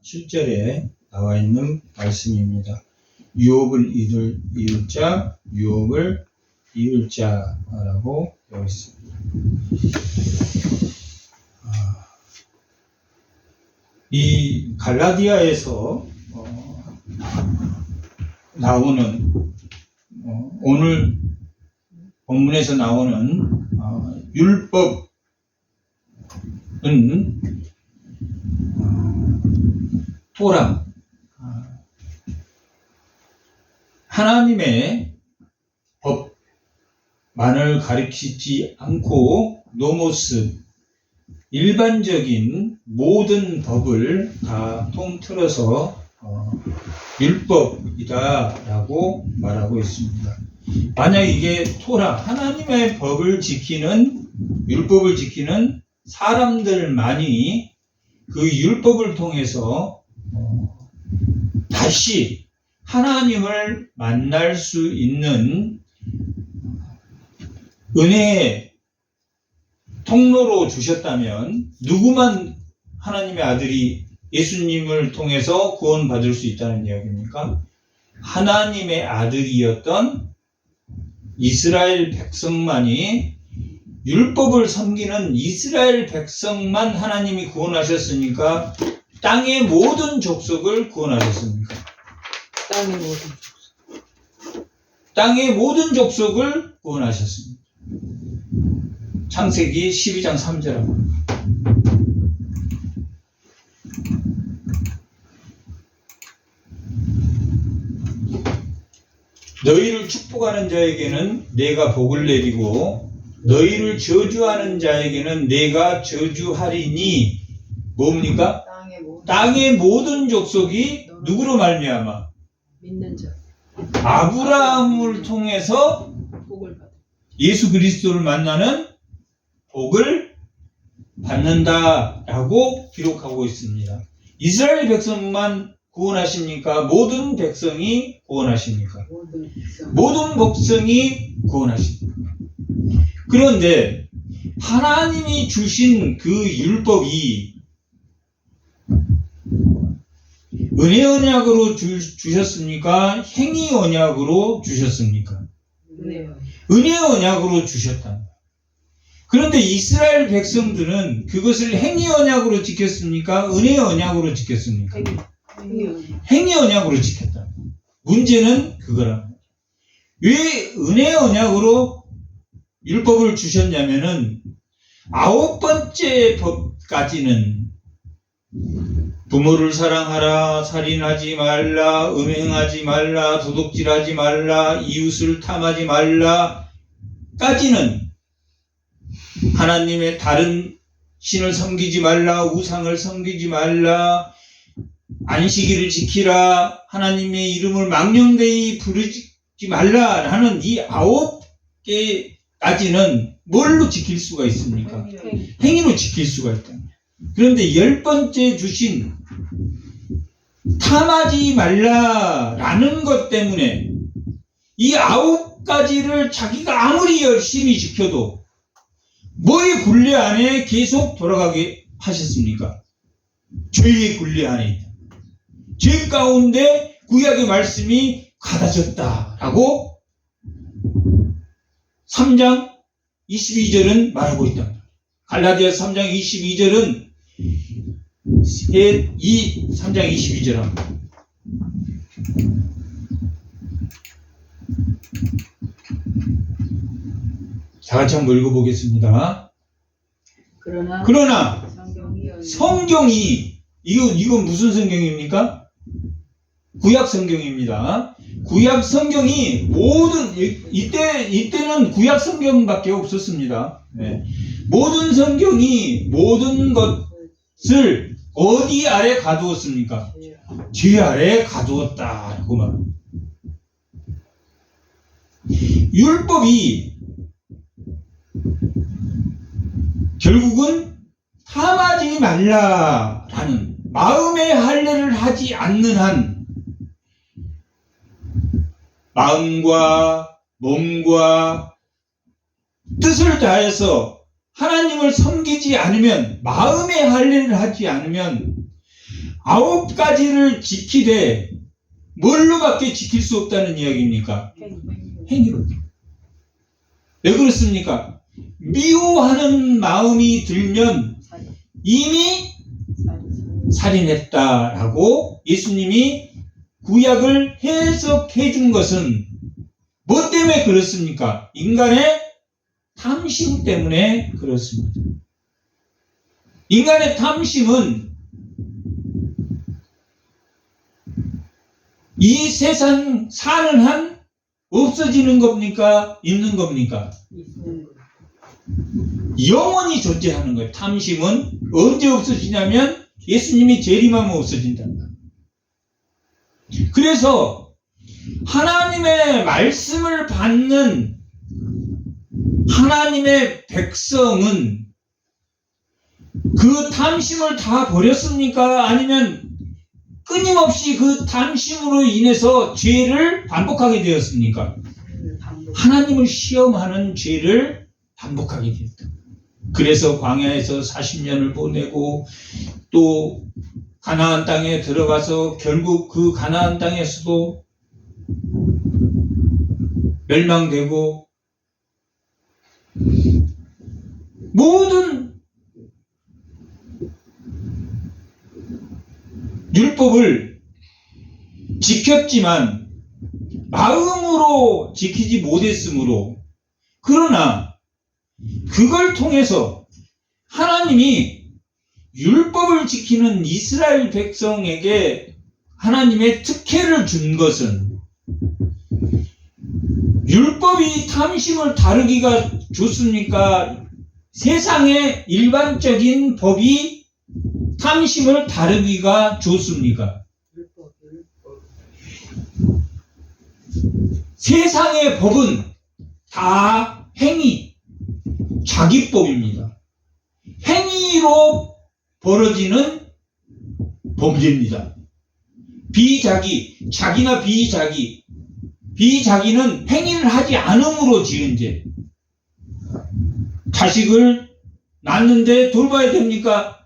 7절에 나와 있는 말씀입니다. 유업을 이을 자, 유업을 이을 자라고 되어 있습니다. 이 갈라디아에서 나오는 오늘 본문에서 나오는 율법은 토라, 하나님의 법만을 가리키지 않고 노모스, 일반적인 모든 법을 다 통틀어서 율법이다라고 말하고 있습니다. 만약 이게 토라, 하나님의 법을 지키는, 율법을 지키는 사람들만이 그 율법을 통해서 다시 하나님을 만날 수 있는 은혜의 통로로 주셨다면 누구만 하나님의 아들이 예수님을 통해서 구원받을 수 있다는 이야기입니까? 하나님의 아들이었던 이스라엘 백성만이, 율법을 섬기는 이스라엘 백성만 하나님이 구원하셨으니까 땅의 모든 족속을 구원하셨습니까? 땅의 모든 족속을 구원하셨습니다. 창세기 12장 3절하고 너희를 축복하는 자에게는 내가 복을 내리고 너희를 저주하는 자에게는 내가 저주하리니 뭡니까? 땅의 모든 족속이 누구로 말미암아? 믿는 자. 아브라함을 통해서 복을 받아. 예수 그리스도를 만나는 복을 받는다라고 기록하고 있습니다. 이스라엘 백성만 구원하십니까? 모든 백성이 구원하십니까? 모든 백성이 구원하십니까? 그런데 하나님이 주신 그 율법이 은혜 언약으로 주셨습니까? 행위 언약으로 주셨습니까? 은혜 언약으로 주셨다. 그런데 이스라엘 백성들은 그것을 행위 언약으로 지켰습니까? 은혜 언약으로 지켰습니까? 행위 언약으로 지켰다. 문제는 그거랍니다. 왜 은혜 언약으로 율법을 주셨냐면은 9번째 법까지는 부모를 사랑하라, 살인하지 말라, 음행하지 말라, 도둑질하지 말라, 이웃을 탐하지 말라 까지는 하나님의 다른 신을 섬기지 말라, 우상을 섬기지 말라, 안식일을 지키라, 하나님의 이름을 망령되이 부르지 말라 하는 이 9개까지는 뭘로 지킬 수가 있습니까? 행위로 지킬 수가 있다. 그런데 10번째 주신 탐하지 말라라는 것 때문에 이 9가지를 자기가 아무리 열심히 지켜도 뭐의 굴레 안에 계속 돌아가게 하셨습니까? 죄의 굴레 안에 있다. 죄 가운데 구약의 말씀이 가다졌다라고 3장 22절은 말하고 있다. 갈라디아 3장 22절은 3장 22절 합니다. 다 같이 한번 읽어보겠습니다. 그러나 성경이 이건 무슨 성경입니까? 구약 성경입니다. 구약 성경이 모든 이때는 구약 성경밖에 없었습니다. 네. 모든 성경이 모든 것을 어디 아래 가두었습니까? 죄 아래 가두었다라고 말합니다. 율법이 결국은 탐하지 말라라는 마음의 할례를 하지 않는 한 마음과 몸과 뜻을 다해서 하나님을 섬기지 않으면, 마음의 할례를 하지 않으면 9가지를 지키되 뭘로밖에 지킬 수 없다는 이야기입니까? 행위로. 왜 그렇습니까? 미워하는 마음이 들면 이미 살인했다라고 예수님이 구약을 해석해 준 것은 뭐 때문에 그렇습니까? 인간의 탐심 때문에 그렇습니다. 인간의 탐심은 이 세상 사는 한 없어지는 겁니까? 있는 겁니까? 영원히 존재하는 거예요. 탐심은 언제 없어지냐면 예수님이 재림하면 없어진단다. 그래서 하나님의 말씀을 받는 하나님의 백성은 그 탐심을 다 버렸습니까? 아니면 끊임없이 그 탐심으로 인해서 죄를 반복하게 되었습니까? 하나님을 시험하는 죄를 반복하게 되었다. 그래서 광야에서 40년을 보내고 또 가나안 땅에 들어가서 결국 그 가나안 땅에서도 멸망되고 모든 율법을 지켰지만 마음으로 지키지 못했으므로 그러나 그걸 통해서 하나님이 율법을 지키는 이스라엘 백성에게 하나님의 특혜를 준 것은 율법이 탐심을 다루기가 좋습니까? 세상의 일반적인 법이 탐심을 다루기가 좋습니까? 세상의 법은 다 행위, 자기법입니다. 행위로 벌어지는 범죄입니다. 비자기, 자기나 비자기, 비자기는 행위를 하지 않음으로 지은 죄. 자식을 낳는데 돌봐야 됩니까?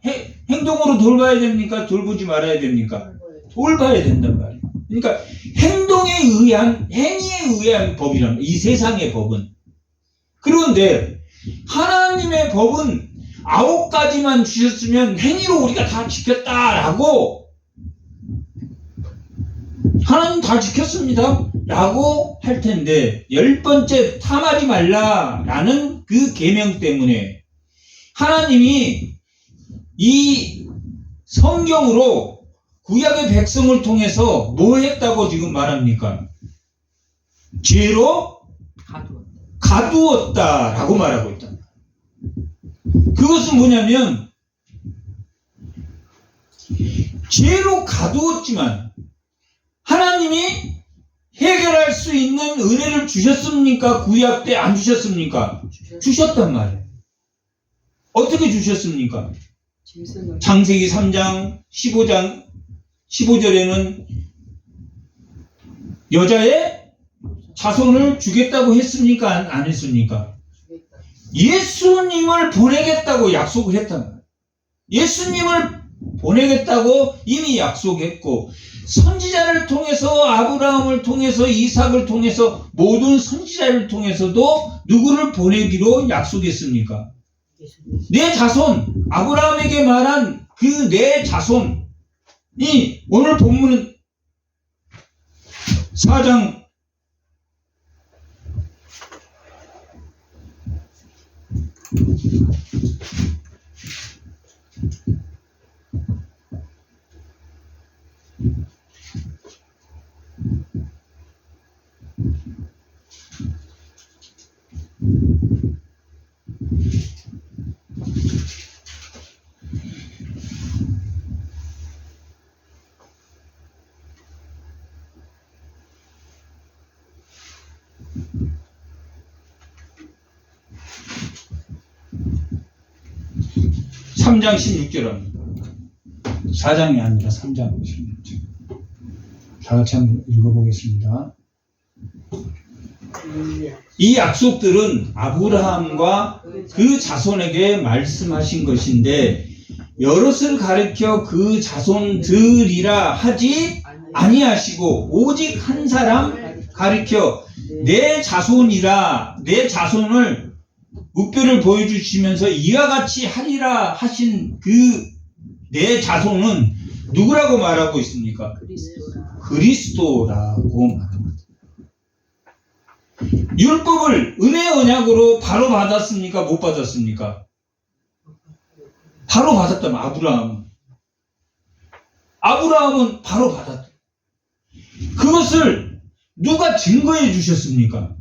행동으로 돌봐야 됩니까? 돌보지 말아야 됩니까? 돌봐야 된단 말이에요. 그러니까 행동에 의한, 행위에 의한 법이란 이 세상의 법은. 그런데 하나님의 법은 9가지만 주셨으면 행위로 우리가 다 지켰다라고 하나님 다 지켰습니다 라고 할 텐데 10번째 탐하지 말라라는 그 계명 때문에 하나님이 이 성경으로 구약의 백성을 통해서 뭐 했다고 지금 말합니까? 죄로 가두었다라고 말하고 있다. 그것은 뭐냐면 죄로 가두었지만 하나님이 해결할 수 있는 은혜를 주셨습니까? 구약 때 안 주셨습니까? 주셨단 말이에요. 어떻게 주셨습니까? 창세기 3장 15절에는 여자의 자손을 주겠다고 했습니까? 안 했습니까? 예수님을 보내겠다고 약속을 했단 말이에요. 예수님을 보내겠다고 이미 약속했고 선지자를 통해서 아브라함을 통해서 이삭을 통해서 모든 선지자를 통해서도 누구를 보내기로 약속했습니까? 내 자손, 아브라함에게 말한 그 내 자손이 오늘 본문은 4장 3장 16절입니다. 4장이 아니라 3장 16절. 다 같이 한번 읽어보겠습니다. 이 약속들은 아브라함과 그 자손에게 말씀하신 것인데 여럿을 가리켜 그 자손들이라 하지 아니하시고 오직 한 사람 가리켜 내 자손이라 내 자손을 우표를 보여주시면서 이와 같이 하리라 하신 그 내 자손은 누구라고 말하고 있습니까? 그리스도라고 말합니다. 율법을 은혜 언약으로 바로 받았습니까? 못 받았습니까? 바로 받았다면 아브라함은 바로 받았다. 그것을 누가 증거해 주셨습니까?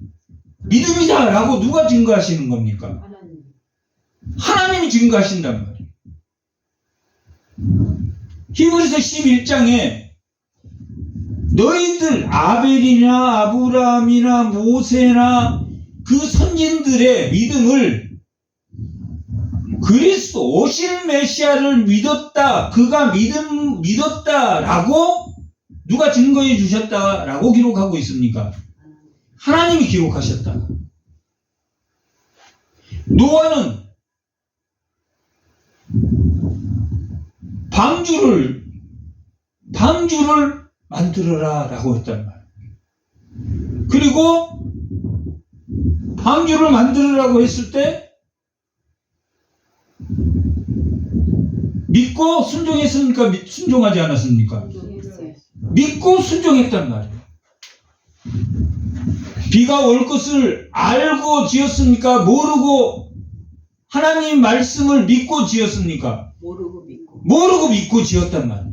믿음이다라고 누가 증거하시는 겁니까? 하나님이 증거하신단 말이에요. 히브리서 11장에 너희들 아벨이나 아브라함이나 모세나 그 선진들의 믿음을 그리스도 오실 메시아를 믿었다. 그가 믿었다라고 누가 증거해 주셨다라고 기록하고 있습니까? 하나님이 기록하셨다. 노아는 방주를 만들어라 라고 했단 말이에요. 그리고 방주를 만들으라고 했을 때 믿고 순종했습니까? 순종하지 않았습니까? 믿고 순종했단 말이에요. 비가 올 것을 알고 지었습니까? 모르고 하나님 말씀을 믿고 지었습니까? 모르고 믿고 지었단 말이에요.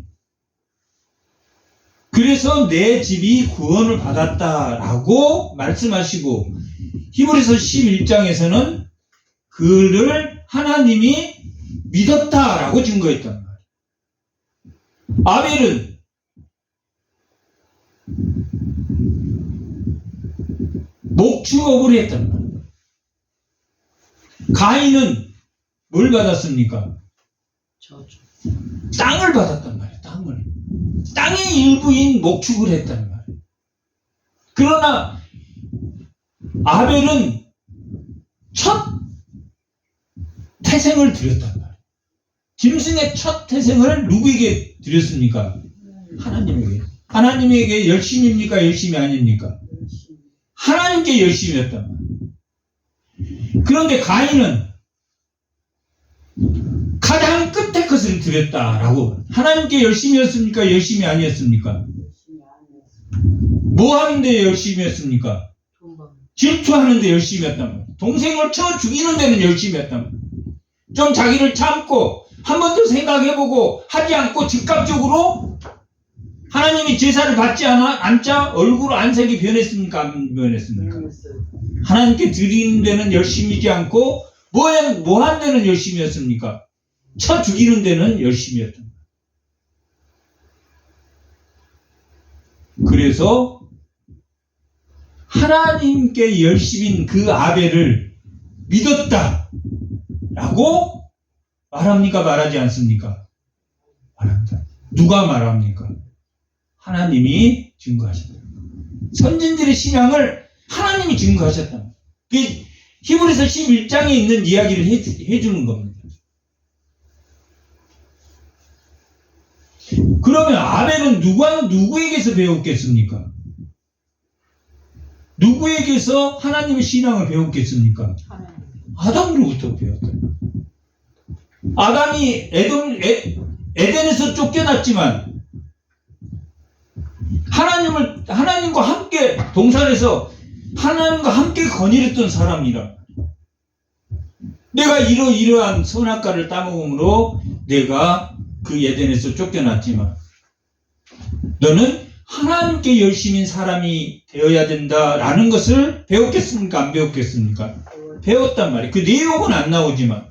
그래서 내 집이 구원을 받았다라고 말씀하시고 히브리서 11장에서는 그를 하나님이 믿었다라고 증거했단 말이에요. 아벨은 목축업을 했단 말이에요. 가인은 뭘 받았습니까? 땅을 받았단 말이에요. 땅의 일부인 목축을 했단 말이에요. 그러나 아벨은 첫 태생을 드렸단 말이에요. 짐승의 첫 태생을 누구에게 드렸습니까? 하나님에게. 하나님에게 열심입니까? 열심이 아닙니까? 하나님께 열심이었단 말이에요. 그런데 가인은 가장 끝에 것을 드렸다라고. 하나님께 열심이었습니까? 열심이 아니었습니까? 뭐 하는데 열심이었습니까? 질투하는데 열심이었단 말이에요. 동생을 쳐 죽이는 데는 열심이었단 말이에요. 좀 자기를 참고 한 번 더 생각해보고 하지 않고 즉각적으로 하나님이 제사를 받지 않자 얼굴 안색이 변했습니까? 안 변했습니까? 하나님께 드리는 데는 열심이지 않고 뭐 하는 데는 열심이었습니까? 쳐 죽이는 데는 열심이었던 거예요. 그래서 하나님께 열심인 그 아벨을 믿었다 라고 말합니까? 말하지 않습니까? 말합니다. 누가 말합니까? 하나님이 증거하셨다. 선진들의 신앙을 하나님이 증거하셨다. 그게 히브리서 11장에 있는 이야기를 해주는 겁니다. 그러면 아벨은 누구에게서 배웠겠습니까? 누구에게서 하나님의 신앙을 배웠겠습니까? 아담으로부터 배웠다. 아담이 에덴에서 쫓겨났지만 하나님과 함께 동산에서 하나님과 함께 거닐었던 사람이라. 내가 이러한 선악과를 따먹음으로 내가 그 에덴에서 쫓겨났지만 너는 하나님께 열심인 사람이 되어야 된다라는 것을 배웠겠습니까? 안 배웠겠습니까? 배웠단 말이에요. 그 내용은 안 나오지만.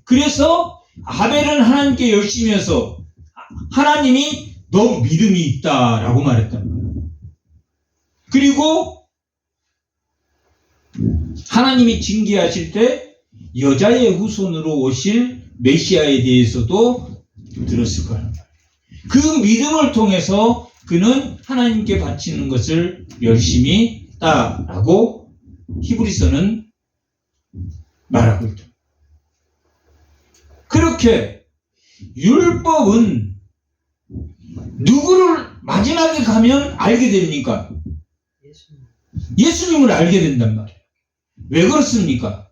그래서 아벨은 하나님께 열심히해서 하나님이 너 믿음이 있다라고 말했단 말이에요. 그리고 하나님이 징계하실 때 여자의 후손으로 오실 메시아에 대해서도 들었을 거란 말이에요. 그 믿음을 통해서 그는 하나님께 바치는 것을 열심히 했다라고 히브리서는 말하고 있다. 그렇게 율법은 누구를 마지막에 가면 알게 됩니까? 예수님을 알게 된단 말이에요. 왜 그렇습니까?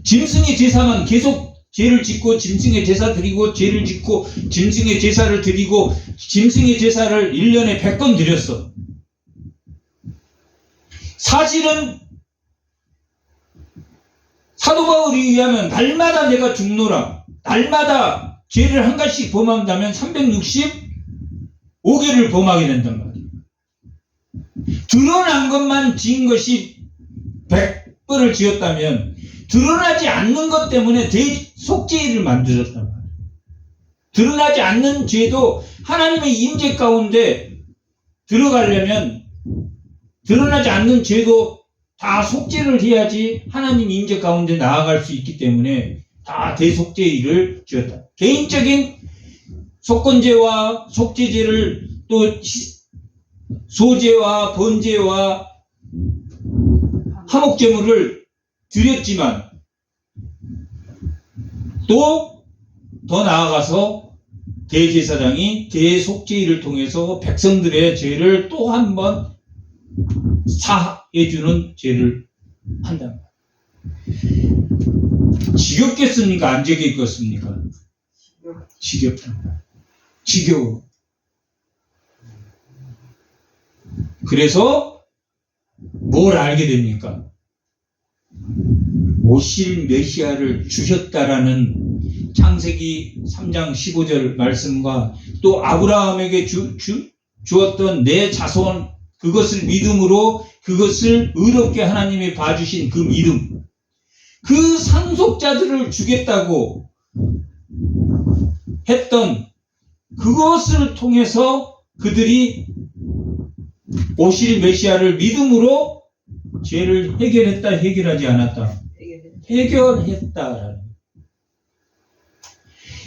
짐승의 제사만 계속 죄를 짓고 짐승의 제사 드리고 죄를 짓고 짐승의 제사를 드리고 짐승의 제사를 1년에 100번 드렸어. 사실은 사도 바울에 의하면 날마다 내가 죽노라. 날마다 죄를 한 가지씩 범한다면 365개를 범하게 된단 말이에요. 드러난 것만 지은 것이 100번을 지었다면 드러나지 않는 것 때문에 속죄를 만들었단 말이에요. 드러나지 않는 죄도 하나님의 임재 가운데 들어가려면 드러나지 않는 죄도 다 속죄를 해야지 하나님 임재 가운데 나아갈 수 있기 때문에 다 대속죄를 지었다. 개인적인 속건죄와 속죄죄를 또 소죄와 번죄와 화목제물을 드렸지만 또 더 나아가서 대제사장이 대속죄를 통해서 백성들의 죄를 또 한 번 사해주는 죄를 한다. 지겹겠습니까? 안 지겹겠습니까? 지겹다. 지겨워. 그래서 뭘 알게 됩니까? 오실 메시아를 주셨다라는 창세기 3장 15절 말씀과 또 아브라함에게 주었던 내 자손 그것을 믿음으로 그것을 의롭게 하나님이 봐주신 그 믿음 그 상속자들을 주겠다고 했던 그것을 통해서 그들이 오실 메시아를 믿음으로 죄를 해결했다 해결하지 않았다 해결했다.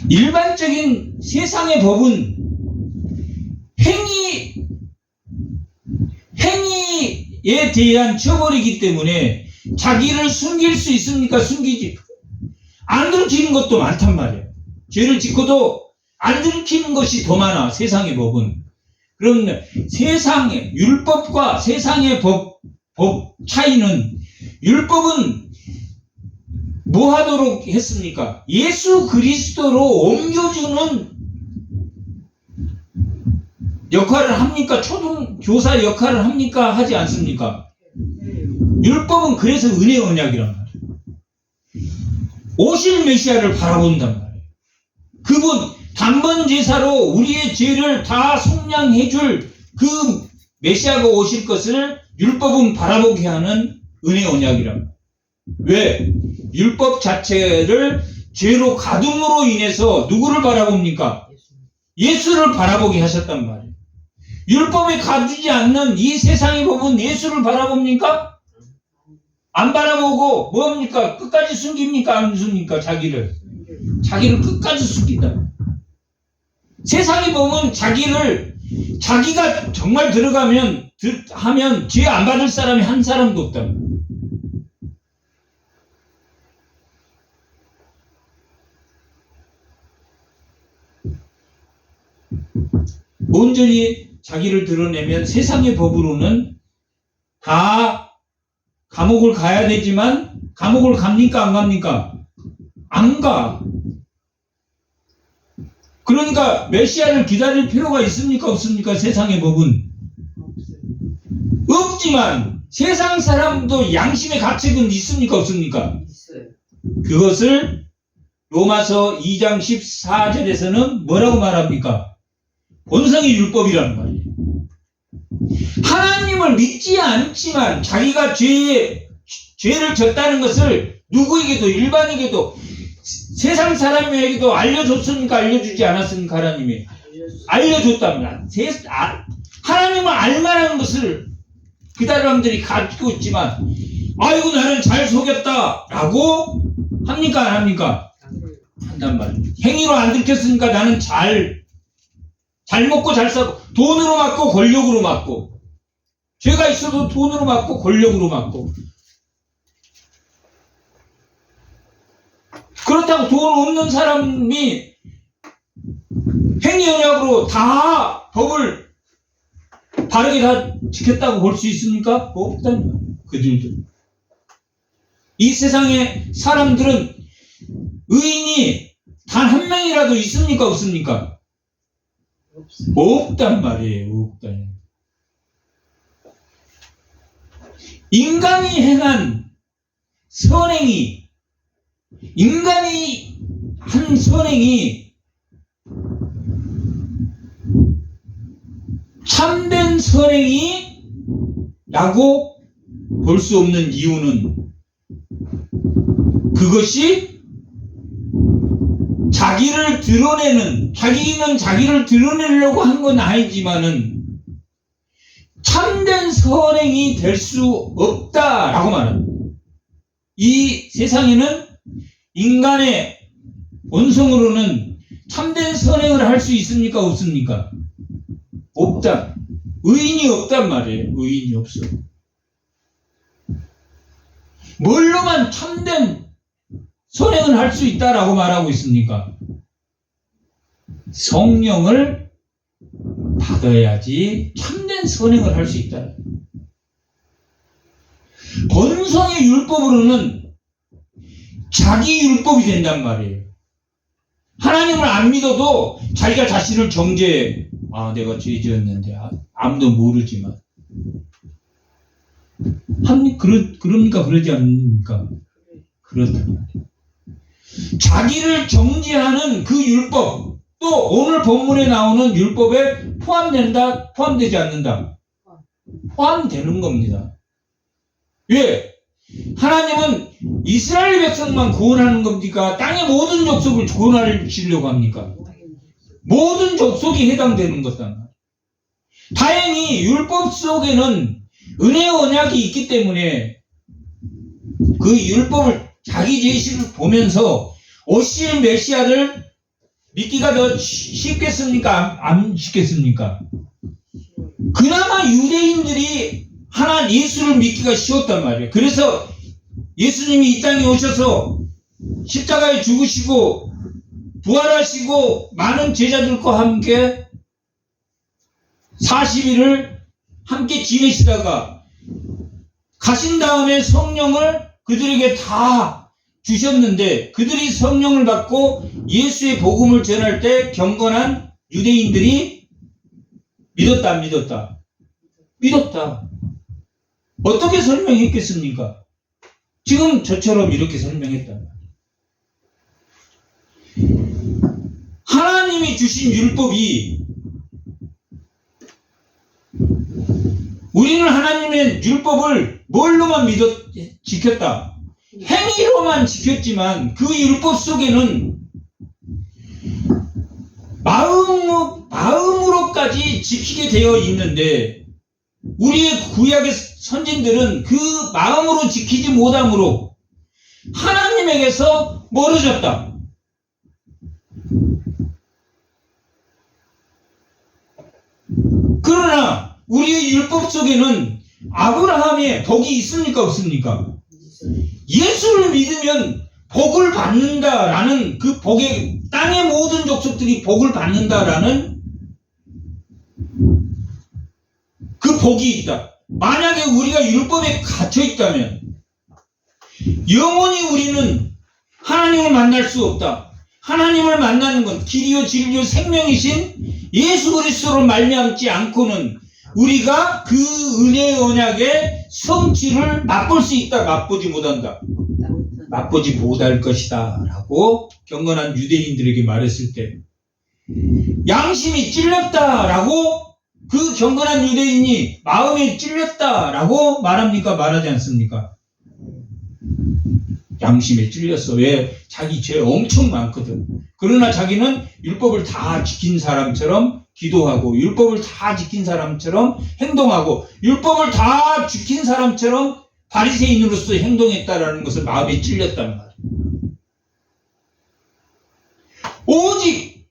일반적인 세상의 법은 행위에 대한 처벌이기 때문에 자기를 숨길 수 있습니까? 숨기지. 안 들키는 것도 많단 말이에요. 죄를 짓고도 안 들키는 것이 더 많아. 세상의 법은. 그럼 세상의 율법과 세상의 법 차이는 율법은 뭐 하도록 했습니까? 예수 그리스도로 옮겨주는 역할을 합니까? 초등교사 역할을 합니까? 하지 않습니까? 율법은 그래서 은혜 언약이란 말이에요. 오실 메시아를 바라본단 말이에요. 그분 단번 제사로 우리의 죄를 다 속량해줄 그 메시아가 오실 것을 율법은 바라보게 하는 은혜 언약이란 말이에요. 왜? 율법 자체를 죄로 가둠으로 인해서 누구를 바라봅니까? 예수를 바라보게 하셨단 말이에요. 율법에 가두지 않는 이 세상의 법은 예수를 바라봅니까? 안 바라보고 뭡니까? 끝까지 숨깁니까? 안 숨깁니까? 자기를 끝까지 숨긴다. 세상의 법은 자기가 정말 들어가면 하면 죄 안 받을 사람이 한 사람도 없다. 온전히 자기를 드러내면 세상의 법으로는 다 감옥을 가야 되지만 감옥을 갑니까? 안 갑니까? 안 가. 그러니까 메시아를 기다릴 필요가 있습니까? 없습니까? 세상의 법은. 없지만 세상 사람도 양심의 가책은 있습니까? 없습니까? 있어요. 그것을 로마서 2장 14절에서는 뭐라고 말합니까? 본성의 율법이라는 말이에요. 하나님을 믿지 않지만 자기가 죄를 졌다는 것을 누구에게도 일반에게도 세상 사람에게도 알려줬습니까? 알려주지 않았습니까? 하나님이 알려줬답니다. 하나님을 알만한 것을 그 사람들이 가지고 있지만 아이고 나는 잘 속였다 라고 합니까? 안 합니까? 한단 말이에요. 행위로 안 들켰으니까 나는 잘 먹고 잘 살고 돈으로 맞고 권력으로 맞고 죄가 있어도 돈으로 맞고 권력으로 맞고 그렇다고 돈 없는 사람이 행위 언약으로 다 법을 바르게 다 지켰다고 볼 수 있습니까? 없다는 거예요. 그들도. 이 세상에 사람들은 의인이 단 한 명이라도 있습니까? 없습니까? 없단 말이에요. 없단. 인간이 행한 선행이, 인간이 한 선행이 참된 선행이 라고 볼 수 없는 이유는 그것이 자기를 드러내는, 자기는 자기를 드러내려고 한 건 아니지만은 참된 선행이 될 수 없다라고 말합니다. 이 세상에는 인간의 본성으로는 참된 선행을 할 수 있습니까? 없습니까? 없다. 의인이 없단 말이에요. 의인이 없어. 뭘로만 참된 선행을 할 수 있다라고 말하고 있습니까? 성령을 받아야지 참된 선행을 할 수 있다. 본성의 율법으로는 자기 율법이 된단 말이에요. 하나님을 안 믿어도 자기가 자신을 정죄해. 아, 내가 죄 지었는데 아무도 모르지만. 그럽니까? 그러지 않습니까? 그렇단 말이에요. 자기를 정죄하는 그 율법, 또 오늘 본문에 나오는 율법에 포함된다, 포함되지 않는다? 포함되는 겁니다. 왜? 하나님은 이스라엘 백성만 구원하는 겁니까? 땅의 모든 족속을 구원하시려고 합니까? 모든 족속이 해당되는 것이다. 다행히 율법 속에는 은혜의 언약이 있기 때문에 그 율법을 자기 죄식을 보면서 오실 메시아를 믿기가 더 쉽겠습니까? 안 쉽겠습니까? 그나마 유대인들이 하나 예수를 믿기가 쉬웠단 말이에요. 그래서 예수님이 이 땅에 오셔서 십자가에 죽으시고 부활하시고 많은 제자들과 함께 40일을 함께 지내시다가 가신 다음에 성령을 그들에게 다 주셨는데 그들이 성령을 받고 예수의 복음을 전할 때 경건한 유대인들이 믿었다 안 믿었다? 믿었다. 어떻게 설명했겠습니까? 지금 저처럼 이렇게 설명했다. 하나님이 주신 율법이 우리는 하나님의 율법을 뭘로만 지켰다? 행위로만 지켰지만 그 율법 속에는 마음으로까지 지키게 되어 있는데 우리의 구약의 선진들은 그 마음으로 지키지 못함으로 하나님에게서 멀어졌다. 그러나 우리의 율법 속에는 아브라함의 복이 있습니까? 없습니까? 예수를 믿으면 복을 받는다라는 그 복의 땅의 모든 족속들이 복을 받는다라는 그 복이 있다. 만약에 우리가 율법에 갇혀 있다면 영원히 우리는 하나님을 만날 수 없다. 하나님을 만나는 건 길이요 진리요 생명이신 예수 그리스도로 말미암지 않고는 우리가 그 은혜의 언약의 성취를 맛볼 수 있다. 맛보지 못한다. 맛보지 못할 것이다 라고 경건한 유대인들에게 말했을 때 양심이 찔렸다라고 그 경건한 유대인이 마음이 찔렸다라고 말합니까? 말하지 않습니까? 양심에 찔렸어. 왜? 자기 죄 엄청 많거든. 그러나 자기는 율법을 다 지킨 사람처럼 기도하고 율법을 다 지킨 사람처럼 행동하고 율법을 다 지킨 사람처럼 바리새인으로서 행동했다라는 것을 마음에 찔렸단 말이에요. 오직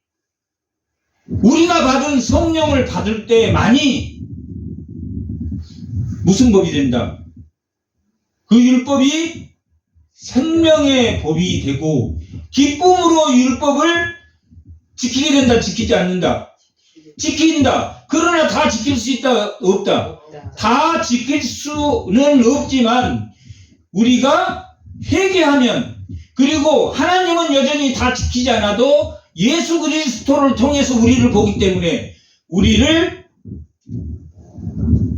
우리가 받은 성령을 받을 때만이 무슨 법이 된다? 그 율법이 생명의 법이 되고 기쁨으로 율법을 지키게 된다, 지키지 않는다? 지킨다. 그러나 다 지킬 수 있다, 없다? 다 지킬 수는 없지만 우리가 회개하면, 그리고 하나님은 여전히 다 지키지 않아도 예수 그리스도를 통해서 우리를 보기 때문에 우리를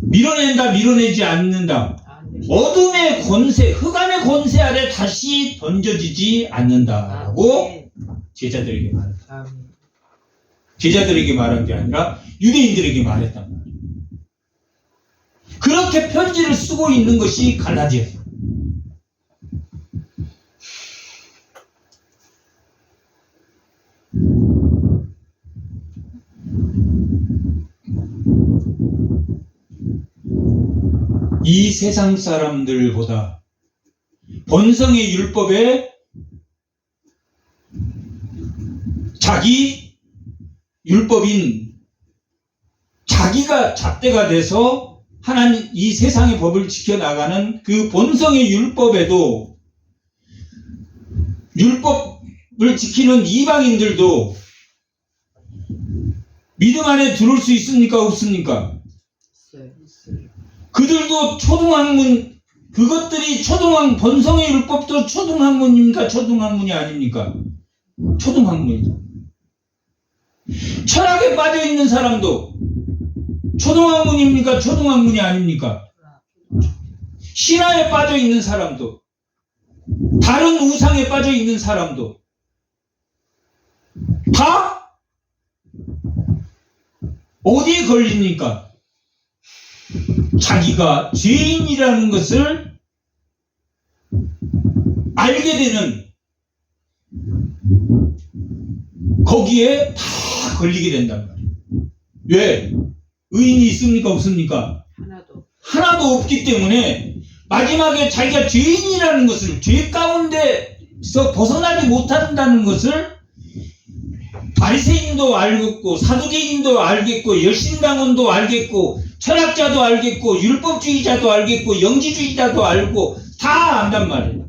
밀어낸다, 밀어내지 않는다. 어둠의 권세, 흑암의 권세 아래 다시 던져지지 않는다라고 제자들에게 말했다. 제자들에게 말한 게 아니라 유대인들에게 말했단 말이에요. 그렇게 편지를 쓰고 있는 것이 갈라디아서. 이 세상 사람들보다 본성의 율법에 자기 율법인 자기가 잣대가 돼서 하나님 이 세상의 법을 지켜나가는 그 본성의 율법에도, 율법을 지키는 이방인들도 믿음 안에 들어올 수 있습니까? 없습니까? 그들도 초등학문, 그것들이 본성의 율법도 초등학문입니까? 초등학문이 아닙니까? 초등학문이죠. 철학에 빠져있는 사람도 초등학문입니까? 초등학문이 아닙니까? 신화에 빠져있는 사람도, 다른 우상에 빠져있는 사람도 다 어디에 걸립니까? 자기가 죄인이라는 것을 알게 되는, 거기에 다 걸리게 된단 말이에요. 왜? 의인이 있습니까? 없습니까? 하나도 없기 때문에 마지막에 자기가 죄인이라는 것을, 죄 가운데서 벗어나지 못한다는 것을 바리새인도 알겠고, 사두개인도 알겠고, 열심당원도 알겠고, 철학자도 알겠고, 율법주의자도 알겠고, 영지주의자도 알고 다 안단 말이에요.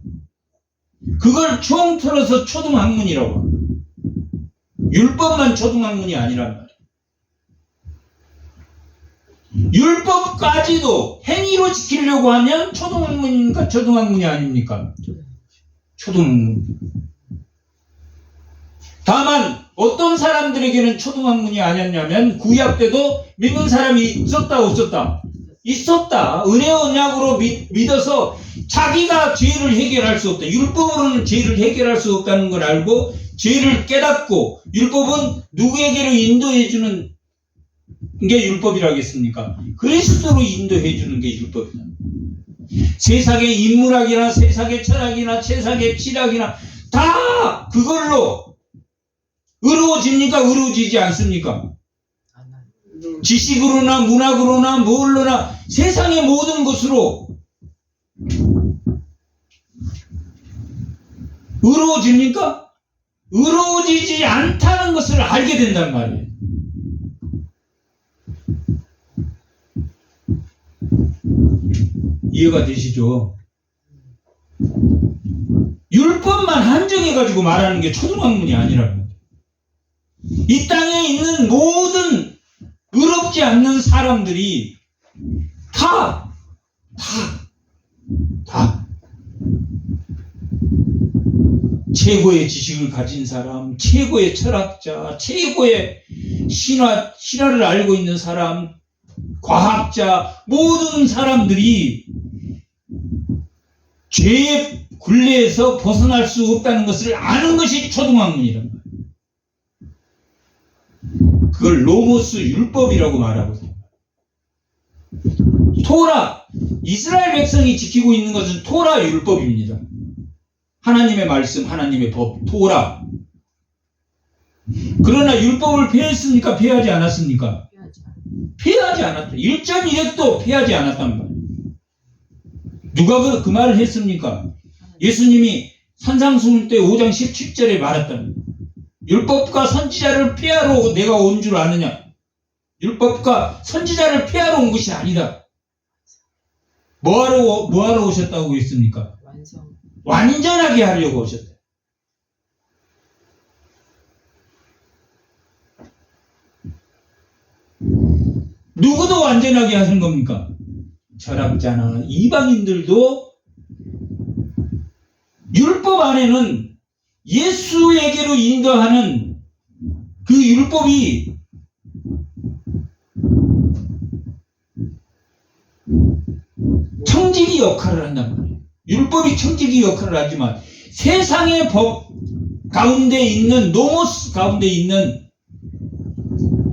그걸 총 틀어서 초등학문이라고 합니다. 율법만 초등학문이 아니란 말이에요. 율법까지도 행위로 지키려고 하면 초등학문입니까? 초등학문이 아닙니까? 초등학문. 다만 어떤 사람들에게는 초등학문이 아니었냐면, 구약 때도 믿는 사람이 있었다, 없었다? 있었다. 은혜 언약으로 믿어서 자기가 죄를 해결할 수 없다. 율법으로는 죄를 해결할 수 없다는 걸 알고 죄를 깨닫고, 율법은 누구에게로 인도해주는 게 율법이라겠습니까? 그리스도로 인도해주는 게 율법이다. 세상의 인문학이나 세상의 철학이나 세상의 치락이나 다 그걸로 의로워집니까? 의로워지지 않습니까? 지식으로나 문학으로나 뭘로나 세상의 모든 것으로 의로워집니까? 의로워지지 않다는 것을 알게 된단 말이에요. 이해가 되시죠? 율법만 한정해가지고 말하는 게 초등학문이 아니라는 거예요. 이 땅에 있는 모든 의롭지 않는 사람들이 다 최고의 지식을 가진 사람, 최고의 철학자, 최고의 신화를 알고 있는 사람, 과학자, 모든 사람들이 죄의 굴레에서 벗어날 수 없다는 것을 아는 것이 초등학문이란 말이에요. 그걸 로모스 율법이라고 말하고 있습니다. 토라, 이스라엘 백성이 지키고 있는 것은 토라 율법입니다. 하나님의 말씀, 하나님의 법, 토라. 그러나 율법을 폐했습니까? 폐하지 않았습니까? 폐하지 않았다. 1.1획도 폐하지 않았단 말이에요. 누가 그 말을 했습니까? 예수님이 산상수훈 때 5장 17절에 말했답니다. 율법과 선지자를 폐하러 내가 온 줄 아느냐? 율법과 선지자를 폐하러 온 것이 아니다. 뭐하러 오셨다고 했습니까? 완전하게 하려고 오셨다. 누구도 완전하게 하는 겁니까? 철학자나 이방인들도 율법 안에는 예수에게로 인도하는 그 율법이 청지기 역할을 한단 말이에요. 율법이 청지기 역할을 하지만 세상의 법 가운데 있는 노모스 가운데 있는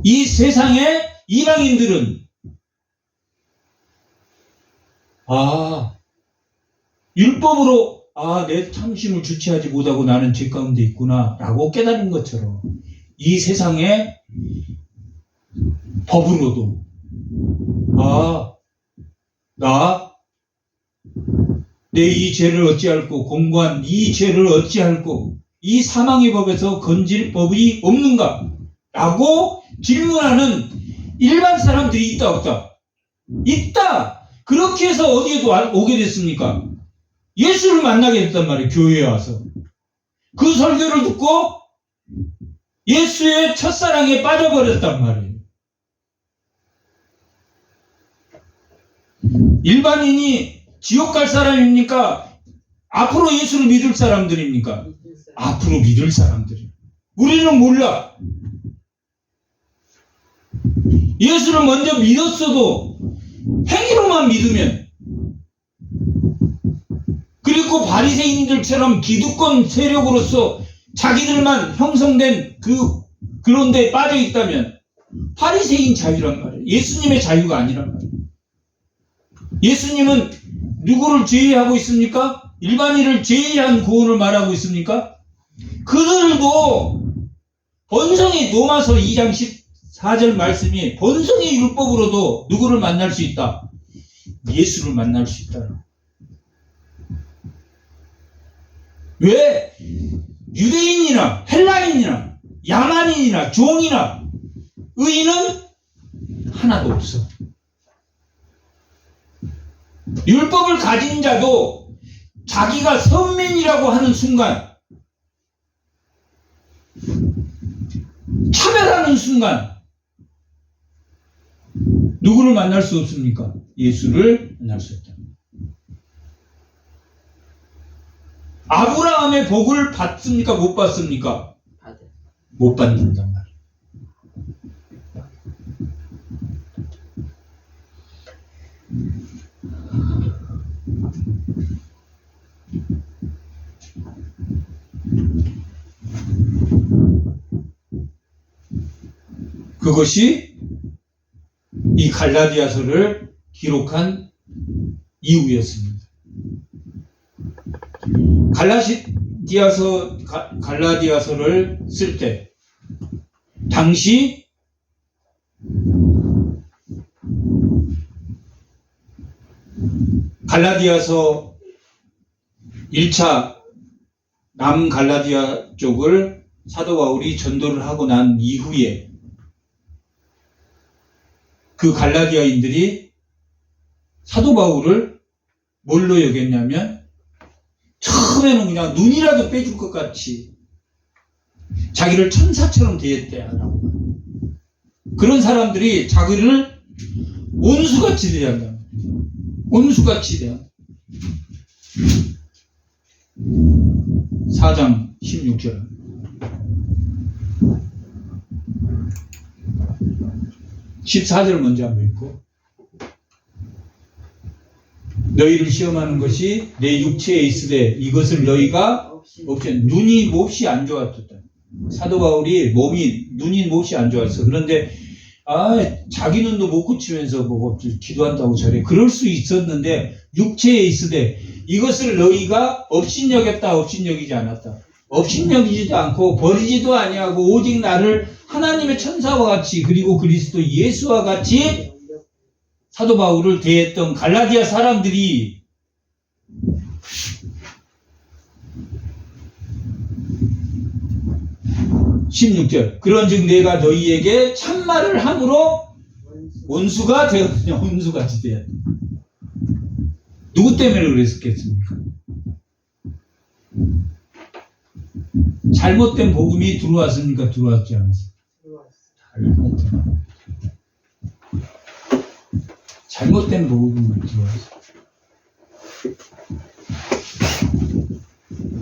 이 세상의 이방인들은 율법으로 내 탐심을 주체하지 못하고 나는 죄 가운데 있구나 라고 깨달은 것처럼 이 세상의 법으로도 내 이 죄를 어찌할꼬 공고한 이 죄를 어찌할꼬 이 사망의 법에서 건질 법이 없는가 라고 질문하는 일반 사람들이 있다 없다? 있다! 그렇게 해서 어디에도 오게 됐습니까? 예수를 만나게 됐단 말이에요. 교회에 와서 그 설교를 듣고 예수의 첫사랑에 빠져버렸단 말이에요. 일반인이 지옥 갈 사람입니까? 앞으로 예수를 믿을 사람들입니까? 앞으로 믿을 사람들이. 우리는 몰라. 예수를 먼저 믿었어도 행위로만 믿으면, 그리고 바리새인들처럼 기득권 세력으로서 자기들만 형성된 그런 데에 빠져 있다면 바리새인 자유란 말이에요. 예수님의 자유가 아니란 말이에요. 예수님은 누구를 제의하고 있습니까? 일반인을 제의한 구원을 말하고 있습니까? 그들도 본성의 로마서 2장 14절 말씀이 본성의 율법으로도 누구를 만날 수 있다? 예수를 만날 수 있다. 왜? 유대인이나 헬라인이나 야만인이나 종이나 의인은 하나도 없어. 율법을 가진 자도 자기가 선민이라고 하는 순간, 차별하는 순간 누구를 만날 수 없습니까? 예수를 만날 수 없다. 아브라함의 복을 받습니까? 못 받습니까? 못 받는단 말이에요. 그것이 이 갈라디아서를 기록한 이유였습니다. 갈라디아서를 쓸 때 당시 갈라디아서 1차 남갈라디아 쪽을 사도 바울이 전도를 하고 난 이후에 그 갈라디아인들이 사도 바울을 뭘로 여겼냐면 처음에는 그냥 눈이라도 빼줄 것 같이 자기를 천사처럼 대했대라고. 그런 사람들이 자기를 온수같이 대한다. 온수같이 대한다. 4장 16절. (14절) 먼저 한번 읽고. 너희를 시험하는 것이 내 육체에 있으되 이것을 너희가 눈이 몹시 안 좋았었다. 사도 바울이 눈이 몹시 안 좋았어. 그런데 자기 눈도 못 고치면서 기도한다고 저래. 그럴 수 있었는데 육체에 있으되 이것을 너희가 업신여겼다 업신여기지 않았다. 업신여기지도 않고 버리지도 아니하고 오직 나를 하나님의 천사와 같이 그리고 그리스도 예수와 같이 사도 바울을 대했던 갈라디아 사람들이 (16절) 그런즉 내가 너희에게 참말을 함으로 원수가 되었느냐. 원수같이 되었다. 누구 때문에 그랬겠습니까? 잘못된 복음이 들어왔습니까? 들어왔지 않았습니까? 잘못된. 잘못된 복음을 들어와서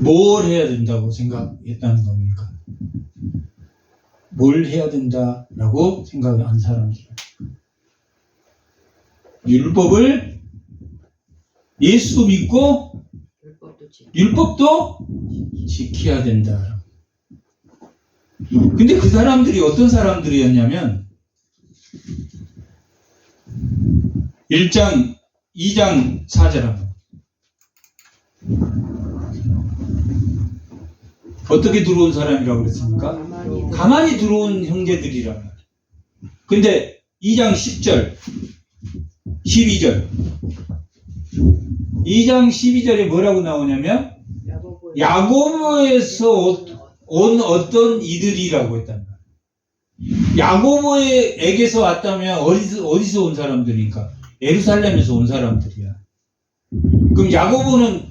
뭘 해야 된다고 생각했다는 겁니까? 뭘 해야 된다라고 생각한 사람들. 율법을 예수 믿고 율법도 지켜야 된다. 근데 그 사람들이 어떤 사람들이었냐면 1장, 2장, 4절 어떻게 들어온 사람이라고 그랬습니까? 가만히 들어온 형제들이란 말이에요. 근데 2장 10절, 12절 2장 12절에 뭐라고 나오냐면 야고보에서 온 어떤 이들이라고 했단 말이에요. 야고보에게서 왔다면 어디서 온 사람들이니까? 예루살렘에서 온 사람들이야. 그럼 야고보는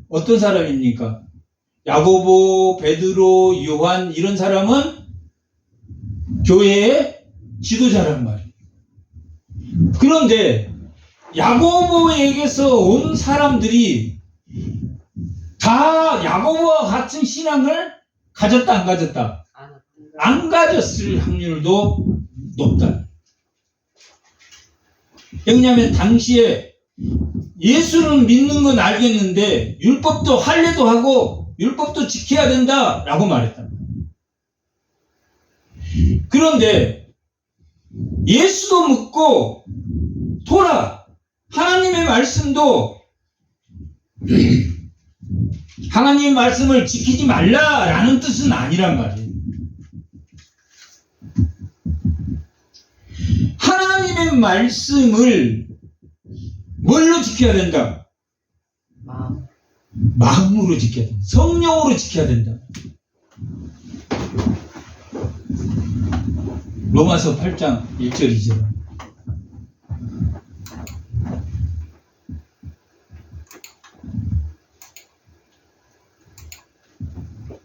어떤 사람입니까? 야고보, 베드로, 요한 이런 사람은 교회의 지도자란 말이에요. 그런데 야고보에게서 온 사람들이 다 야고보와 같은 신앙을 가졌다 안 가졌다? 안 가졌을 확률도 높다. 왜냐하면 당시에 예수를 믿는 건 알겠는데 율법도 할례도 하고 율법도 지켜야 된다라고 말했다. 그런데 예수도 묻고 토라 하나님의 말씀도 하나님의 말씀을 지키지 말라라는 뜻은 아니란 말이에요. 하나님의 말씀을 뭘로 지켜야 된다? 마음으로 지켜야 된다. 성령으로 지켜야 된다. 로마서 8장 1절 2절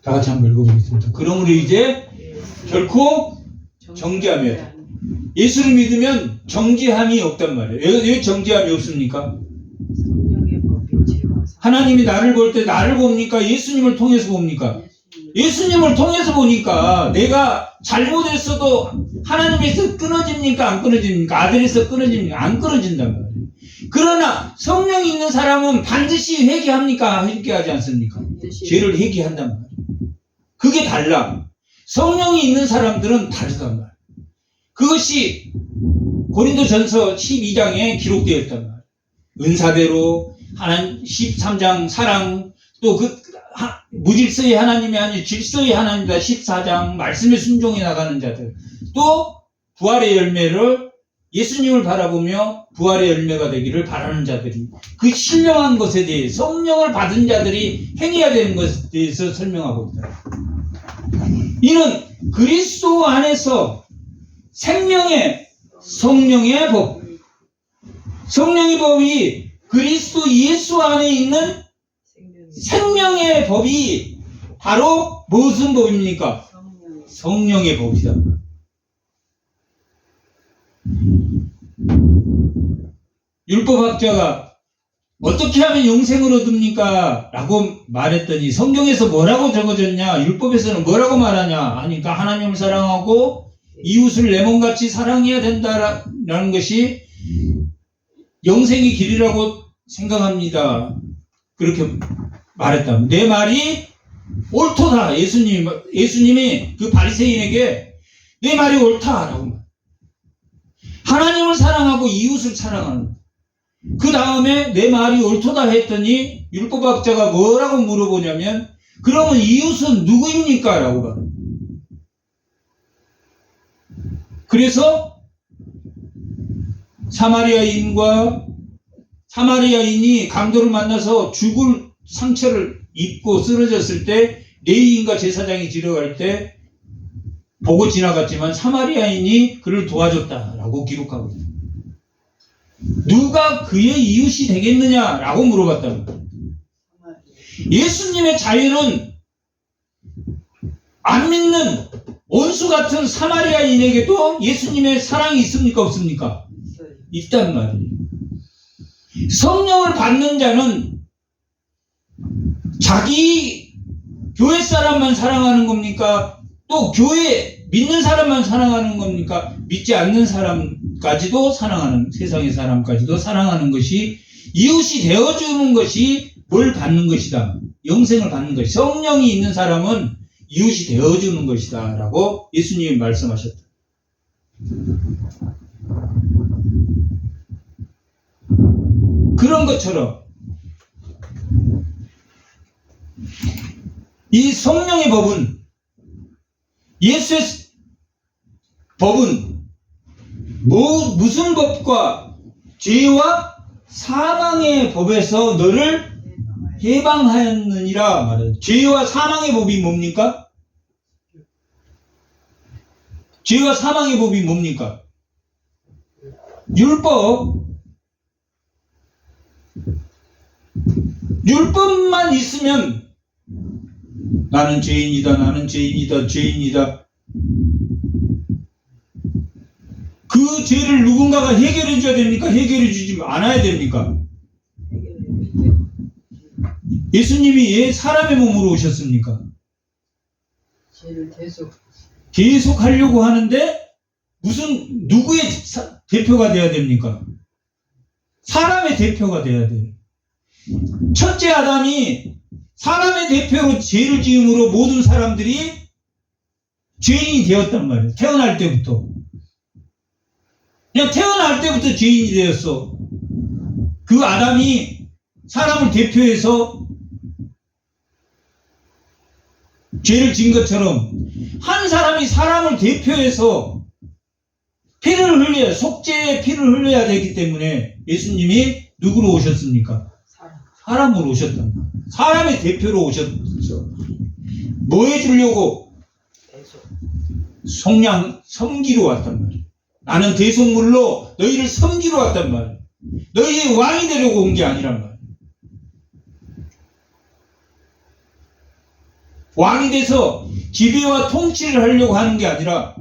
다 같이 한번 읽어보겠습니다. 그러므로 이제 결코 정죄함이 예수를 믿으면 정죄함이 없단 말이에요. 왜 정죄함이 없습니까? 하나님이 나를 볼 때 나를 봅니까? 예수님을 통해서 봅니까? 예수님을 통해서 보니까 내가 잘못했어도 하나님에서 끊어집니까? 안 끊어집니까? 아들에서 끊어집니까? 안 끊어진단 말이에요. 그러나 성령이 있는 사람은 반드시 회개합니까? 회개하지 않습니까? 죄를 회개한단 말이에요. 그게 달라. 성령이 있는 사람들은 다르단 말이에요. 그것이 고린도전서 12장에 기록되어 있단 말이에요. 은사대로 하나님 13장 사랑 또 무질서의 하나님이 아니라 질서의 하나님이다 14장 말씀에 순종해 나가는 자들 또 부활의 열매를 예수님을 바라보며 부활의 열매가 되기를 바라는 자들이 그 신령한 것에 대해 성령을 받은 자들이 행해야 되는 것에 대해서 설명하고 있다. 이는 그리스도 안에서 생명의 성령의 법 성령의 법이 그리스도 예수 안에 있는 생명의 법이 바로 무슨 법입니까? 성령의 법이다. 율법학자가 어떻게 하면 영생을 얻습니까? 라고 말했더니 성경에서 뭐라고 적어졌냐? 율법에서는 뭐라고 말하냐? 하니까 하나님을 사랑하고 이웃을 내 몸같이 사랑해야 된다라는 것이 영생의 길이라고 생각합니다. 그렇게 말했다. 내 말이 옳도다. 예수님이 그 바리새인에게 내 말이 옳다라고 말. 하나님을 사랑하고 이웃을 사랑하는. 그 다음에 내 말이 옳도다 했더니 율법학자가 뭐라고 물어보냐면 그러면 이웃은 누구입니까? 라고 말합니다. 그래서 사마리아인이 강도를 만나서 죽을 상처를 입고 쓰러졌을 때 레위인과 제사장이 지나갈 때 보고 지나갔지만 사마리아인이 그를 도와줬다라고 기록하고 있습니다. 누가 그의 이웃이 되겠느냐라고 물어봤답니다. 예수님의 자유는 안 믿는 원수 같은 사마리아인에게도 예수님의 사랑이 있습니까? 없습니까? 있단 말이에요. 성령을 받는 자는 자기 교회 사람만 사랑하는 겁니까? 또 교회 믿는 사람만 사랑하는 겁니까? 믿지 않는 사람까지도 사랑하는, 세상의 사람까지도 사랑하는 것이, 이웃이 되어주는 것이 뭘 받는 것이다. 영생을 받는 것이. 성령이 있는 사람은 이웃이 되어주는 것이다 라고 예수님이 말씀하셨다. 그런 것처럼 이 성령의 법은, 예수의 법은 무슨 법과 죄와 사망의 법에서 너를 해방하였느니라 말해요. 죄와 사망의 법이 뭡니까? 죄와 사망의 법이 뭡니까? 율법. 율법만 있으면 나는 죄인이다, 나는 죄인이다, 죄인이다. 그 죄를 누군가가 해결해 줘야 됩니까? 해결해 주지 않아야 됩니까? 예수님이 왜 사람의 몸으로 오셨습니까? 죄를 계속 하려고 하는데 무슨 누구의 대표가 돼야 됩니까? 사람의 대표가 돼야 돼요. 첫째 아담이 사람의 대표로 죄를 지음으로 모든 사람들이 죄인이 되었단 말이에요. 태어날 때부터. 그냥 태어날 때부터 죄인이 되었어. 그 아담이 사람을 대표해서 죄를 지은 것처럼 한 사람이 사람을 대표해서 피를 흘려야, 속죄의 피를 흘려야 되기 때문에 예수님이 누구로 오셨습니까? 사람으로 오셨단 말이에요. 사람의 대표로 오셨죠. 뭐 해주려고? 섬기러 왔단 말이에요. 나는 대속물로 너희를 섬기러 왔단 말이에요. 너희의 왕이 되려고 온 게 아니란 말이에요. 왕이 돼서 지배와 통치를 하려고 하는 게 아니라,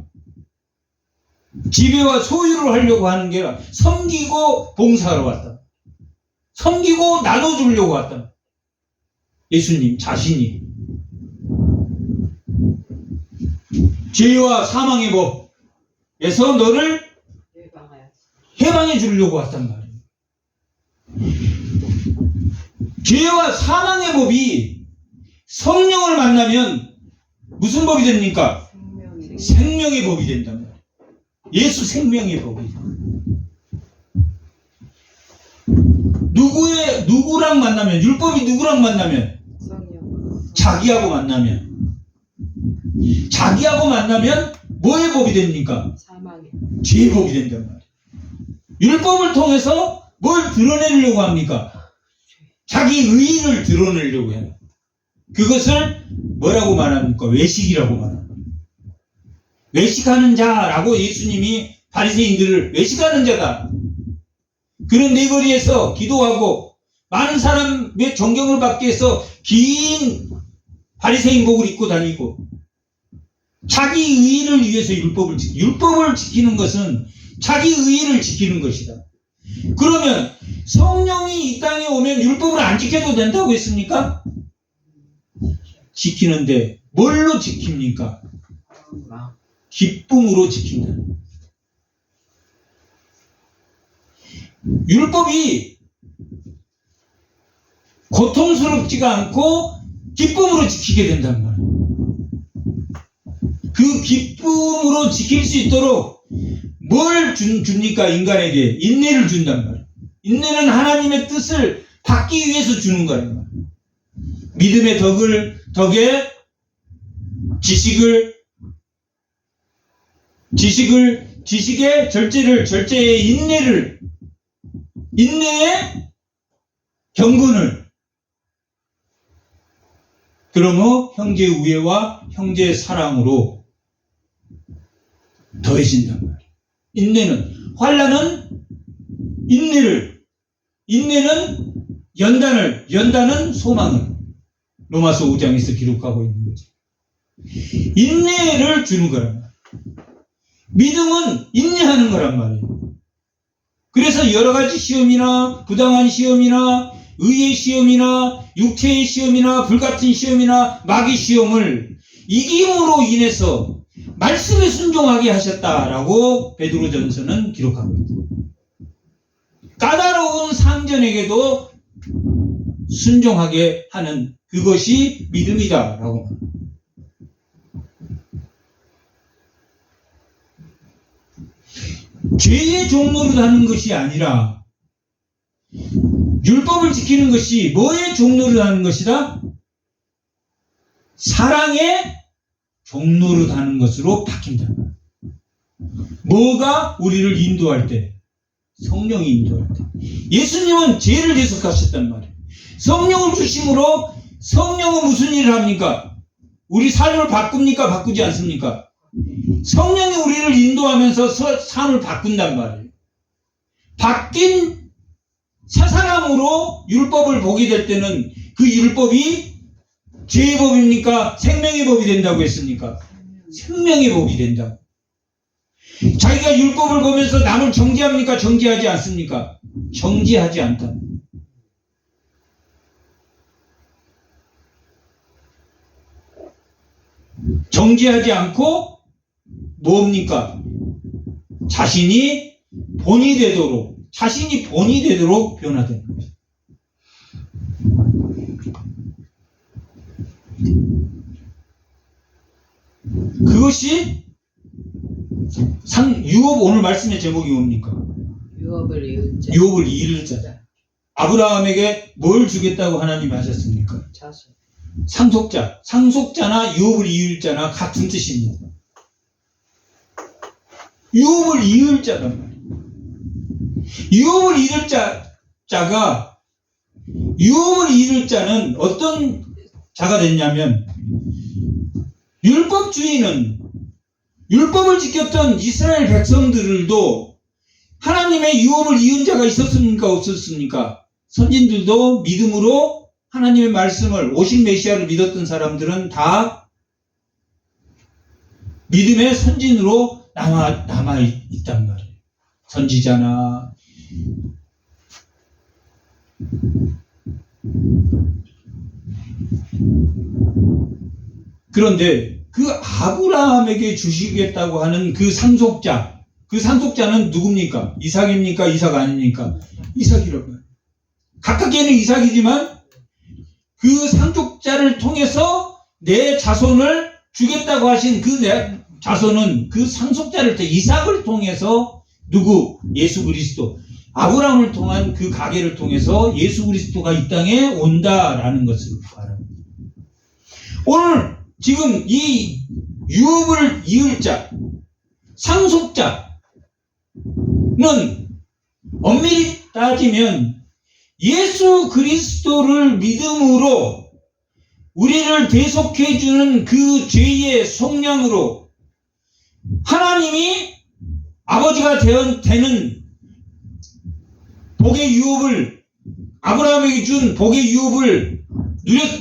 지배와 소유를 하려고 하는 게 아니라 섬기고 봉사하러 왔다. 섬기고 나눠주려고 왔다. 예수님 자신이 죄와 사망의 법에서 너를 해방해 주려고 왔단 말이에요. 죄와 사망의 법이 성령을 만나면 무슨 법이 됩니까? 생명의 법이 된단 말이에요. 예수 생명의 법이. 누구랑 만나면, 율법이 누구랑 만나면? 자기하고 만나면. 자기하고 만나면 뭐의 법이 됩니까? 죄의 법이 된단 말이에요. 율법을 통해서 뭘 드러내려고 합니까? 자기 의의를 드러내려고 해요. 그것을 뭐라고 말합니까? 외식이라고 말합니다. 외식하는 자라고 예수님이 바리새인들을 외식하는 자다. 그런 내거리에서 기도하고 많은 사람의 존경을 받기 위해서 긴 바리새인복을 입고 다니고 자기 의의를 위해서 율법을 지키는 것은 자기 의의를 지키는 것이다. 그러면 성령이 이 땅에 오면 율법을 안 지켜도 된다고 했습니까? 지키는데 뭘로 지킵니까? 기쁨으로 지킨다. 율법이 고통스럽지가 않고 기쁨으로 지키게 된단 말이에요. 그 기쁨으로 지킬 수 있도록 뭘 줍니까? 인간에게 인내를 준단 말이에요. 인내는 하나님의 뜻을 받기 위해서 주는 거란 말이에요. 믿음의 덕에 지식의 절제의 인내의 경건을, 그러므로 형제의 우애와 형제의 사랑으로 더해진단 말이에요. 인내는, 환난은 인내는 연단은 소망을 로마서 5장에서 기록하고 있는 거죠. 인내를 주는 거란 말이에요. 믿음은 인내하는 거란 말이에요. 그래서 여러 가지 시험이나 부당한 시험이나 의의 시험이나 육체의 시험이나 불같은 시험이나 마귀 시험을 이김으로 인해서 말씀에 순종하게 하셨다라고 베드로전서는 기록합니다. 까다로운 상전에게도 순종하게 하는 그것이 믿음이다라고 합니다. 죄의 종로를 하는 것이 아니라 율법을 지키는 것이 뭐의 종로를 하는 것이다? 사랑의 종로를 하는 것으로 바뀐다. 뭐가 우리를 인도할 때? 성령이 인도할 때. 예수님은 죄를 대속하셨단 말이에요. 성령을 주심으로 성령은 무슨 일을 합니까? 우리 삶을 바꿉니까? 바꾸지 않습니까? 성령이 우리를 인도하면서 삶을 바꾼단 말이에요. 바뀐 새 사람으로 율법을 보게 될 때는 그 율법이 죄의 법입니까? 생명의 법이 된다고 했습니까? 생명의 법이 된다. 자기가 율법을 보면서 남을 정죄합니까? 정죄하지 않습니까? 정죄하지 않다. 정죄하지 않고 뭡니까? 자신이 본이 되도록 변화되는 거죠. 그것이 유업 오늘 말씀의 제목이 뭡니까? 유업을 이을 자. 유업을 이을 자. 아브라함에게 뭘 주겠다고 하나님이 하셨습니까? 자손. 상속자. 상속자나 유업을 이을 자나 같은 뜻입니다. 유업을 이을 자란 말이에요. 유업을 이을 유업을 이을 자는 어떤 자가 됐냐면, 율법주의는 율법을 지켰던 이스라엘 백성들도 하나님의 유업을 이은 자가 있었습니까? 없었습니까? 선진들도 믿음으로 하나님의 말씀을, 오실 메시아를 믿었던 사람들은 다 믿음의 선진으로 남아 있단 말이에요. 선지자나 그런데 그 아브라함에게 주시겠다고 하는 그 상속자는 누굽니까? 이삭입니까? 이삭 아닙니까? 이삭이라고 해요. 각각에는 이삭이지만 그 상속자를 통해서 내 자손을 주겠다고 하신 그 내 자손은 그 상속자를 통해 이삭을 통해서 누구? 예수 그리스도. 아브라함을 통한 그 가계를 통해서 예수 그리스도가 이 땅에 온다라는 것을 말합니다. 오늘 지금 이 유업을 이을 자, 상속자는 엄밀히 따지면 예수 그리스도를 믿음으로 우리를 대속해주는 그 죄의 속량으로 하나님이 아버지가 되는 복의 유업을, 아브라함에게 준 복의 유업을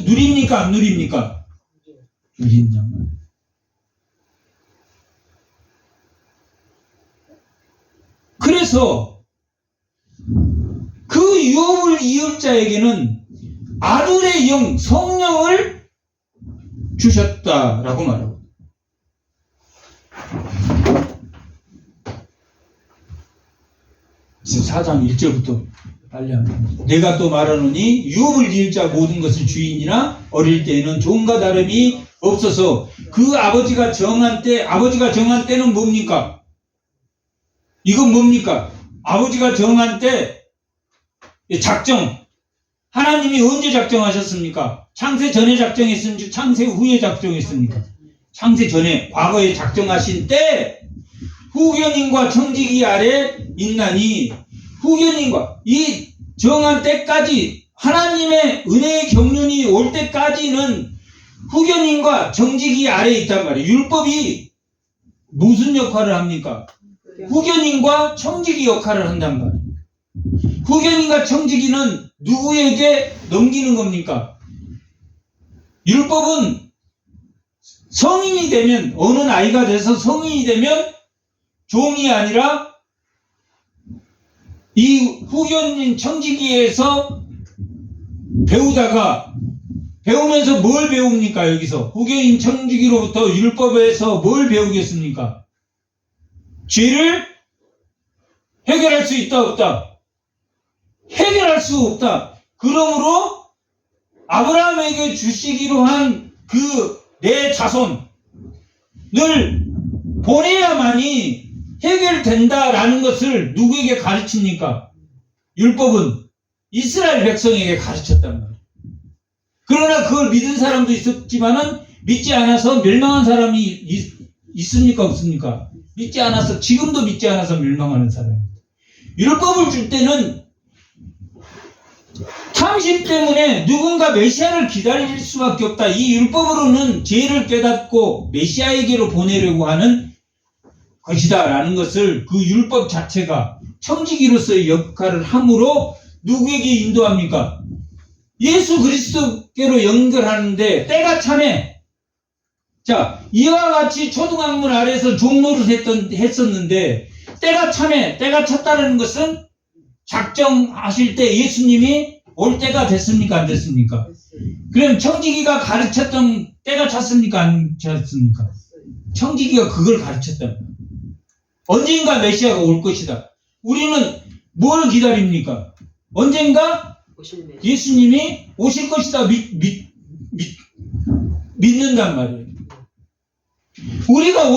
누립니까? 안 누립니까? 누린단 말이에요. 그래서 그 유업을 이을 자에게는 아들의 영, 성령을 주셨다라고 말합니다. 지금 4장 1절부터 빨리 합니다. 내가 또 말하노니 유업을 이을 자 모든 것을 주인이나 어릴 때에는 종과 다름이 없어서 그 아버지가 정한 때는 뭡니까? 이건 뭡니까? 아버지가 정한 때 작정. 하나님이 언제 작정하셨습니까? 창세 전에 작정했습니까? 창세 후에 작정했습니까? 창세 전에, 과거에 작정하신 때 후견인과 청지기 아래 있나니, 후견인과 이 정한 때까지, 하나님의 은혜의 경륜이 올 때까지는 후견인과 청지기 아래에 있단 말이에요. 율법이 무슨 역할을 합니까? 후견인과 청지기 역할을 한단 말이에요. 후견인과 청지기는 누구에게 넘기는 겁니까? 율법은 성인이 되면, 어느 나이가 돼서 성인이 되면 종이 아니라 이 후견인 청지기에서 배우면서 뭘 배웁니까? 여기서 후견인 청지기로부터 율법에서 뭘 배우겠습니까? 죄를 해결할 수 있다 없다? 해결할 수 없다. 그러므로 아브라함에게 주시기로 한 그 내 자손을 보내야만이 해결된다라는 것을 누구에게 가르칩니까? 율법은 이스라엘 백성에게 가르쳤단 말이에요. 그러나 그걸 믿은 사람도 있었지만은 믿지 않아서 멸망한 사람이 있습니까? 없습니까? 믿지 않아서, 지금도 믿지 않아서 멸망하는 사람입니다. 율법을 줄 때는 탐심 때문에 누군가 메시아를 기다릴 수밖에 없다. 이 율법으로는 죄를 깨닫고 메시아에게로 보내려고 하는 것이다 라는 것을 그 율법 자체가 청지기로서의 역할을 함으로 누구에게 인도합니까? 예수 그리스도께로 연결하는데 때가 차네. 자, 이와 같이 초등학문 아래에서 종로를 했었는데 때가 차네. 때가 찼다는 것은 작정하실 때 예수님이 올 때가 됐습니까? 안 됐습니까? 그럼 청지기가 가르쳤던 때가 찼습니까? 안 찼습니까? 청지기가 그걸 가르쳤다. 언젠가 메시아가 올 것이다. 우리는 뭘 기다립니까? 언젠가 예수님이 오실 것이다 믿는단 말이에요. 우리가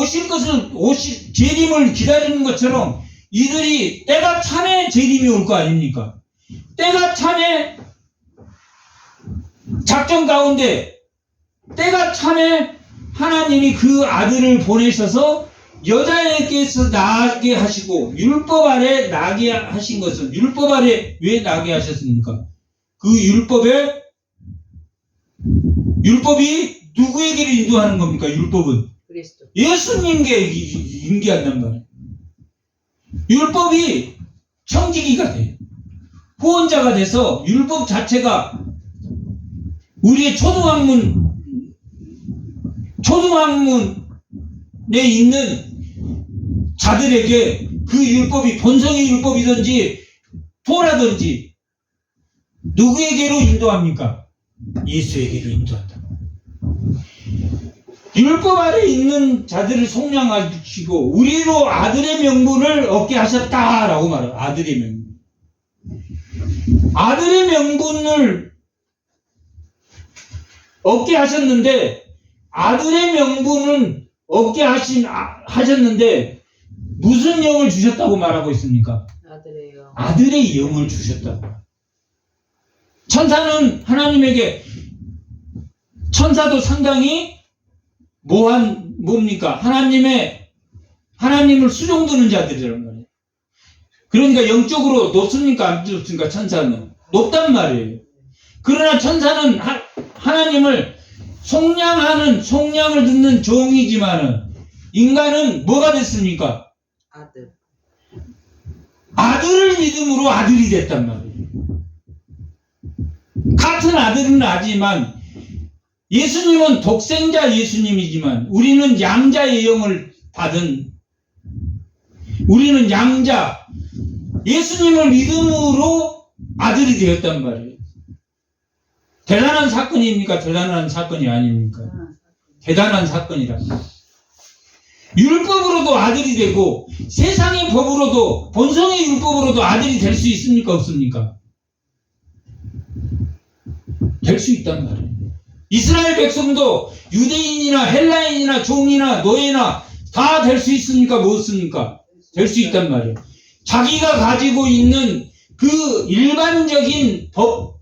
재림을 기다리는 것처럼 이들이 때가 차면 재림이 올 거 아닙니까? 때가 차면 작전 가운데 때가 차면 하나님이 그 아들을 보내셔서 여자에게서 나게 하시고 율법 아래 나게 하신 것은 율법 아래 왜 나게 하셨습니까? 그 율법이 누구에게로 인도하는 겁니까? 율법은 그리스도. 예수님께 인기한단 말이에요. 율법이 청지기가 돼요. 후원자가 돼서 율법 자체가 우리의 초등학문에 있는 자들에게 그 율법이 본성의 율법이든지 토라든지 누구에게로 인도합니까? 예수에게로 인도한다. 율법 아래 있는 자들을 속량하시고 우리로 아들의 명분을 얻게 하셨다라고 말해요. 아들의 명분. 아들의 명분을 얻게 하셨는데 아들의 명분은 얻게 하셨는데 무슨 영을 주셨다고 말하고 있습니까? 아들의 영. 아들의 영을 주셨다고. 천사는 하나님에게 천사도 상당히 뭡니까? 하나님을 수종드는 자들이란 말이에요. 그러니까 영적으로 높습니까? 안 높습니까? 천사는 높단 말이에요. 그러나 천사는 하나님을 속량을 듣는 종이지만은 인간은 뭐가 됐습니까? 아들. 아들을 믿음으로 아들이 됐단 말이에요. 같은 아들은 아지만 예수님은 독생자 예수님이지만 우리는 양자의 영을 받은 우리는 양자 예수님을 믿음으로 아들이 되었단 말이에요. 대단한 사건입니까? 대단한 사건이 아닙니까? 대단한 사건이라. 율법으로도 아들이 되고 세상의 법으로도 본성의 율법으로도 아들이 될 수 있습니까? 없습니까? 될 수 있단 말이에요. 이스라엘 백성도 유대인이나 헬라인이나 종이나 노예나 다 될 수 있습니까? 못 습니까? 될 수 있단 말이에요. 자기가 가지고 있는 그 일반적인 법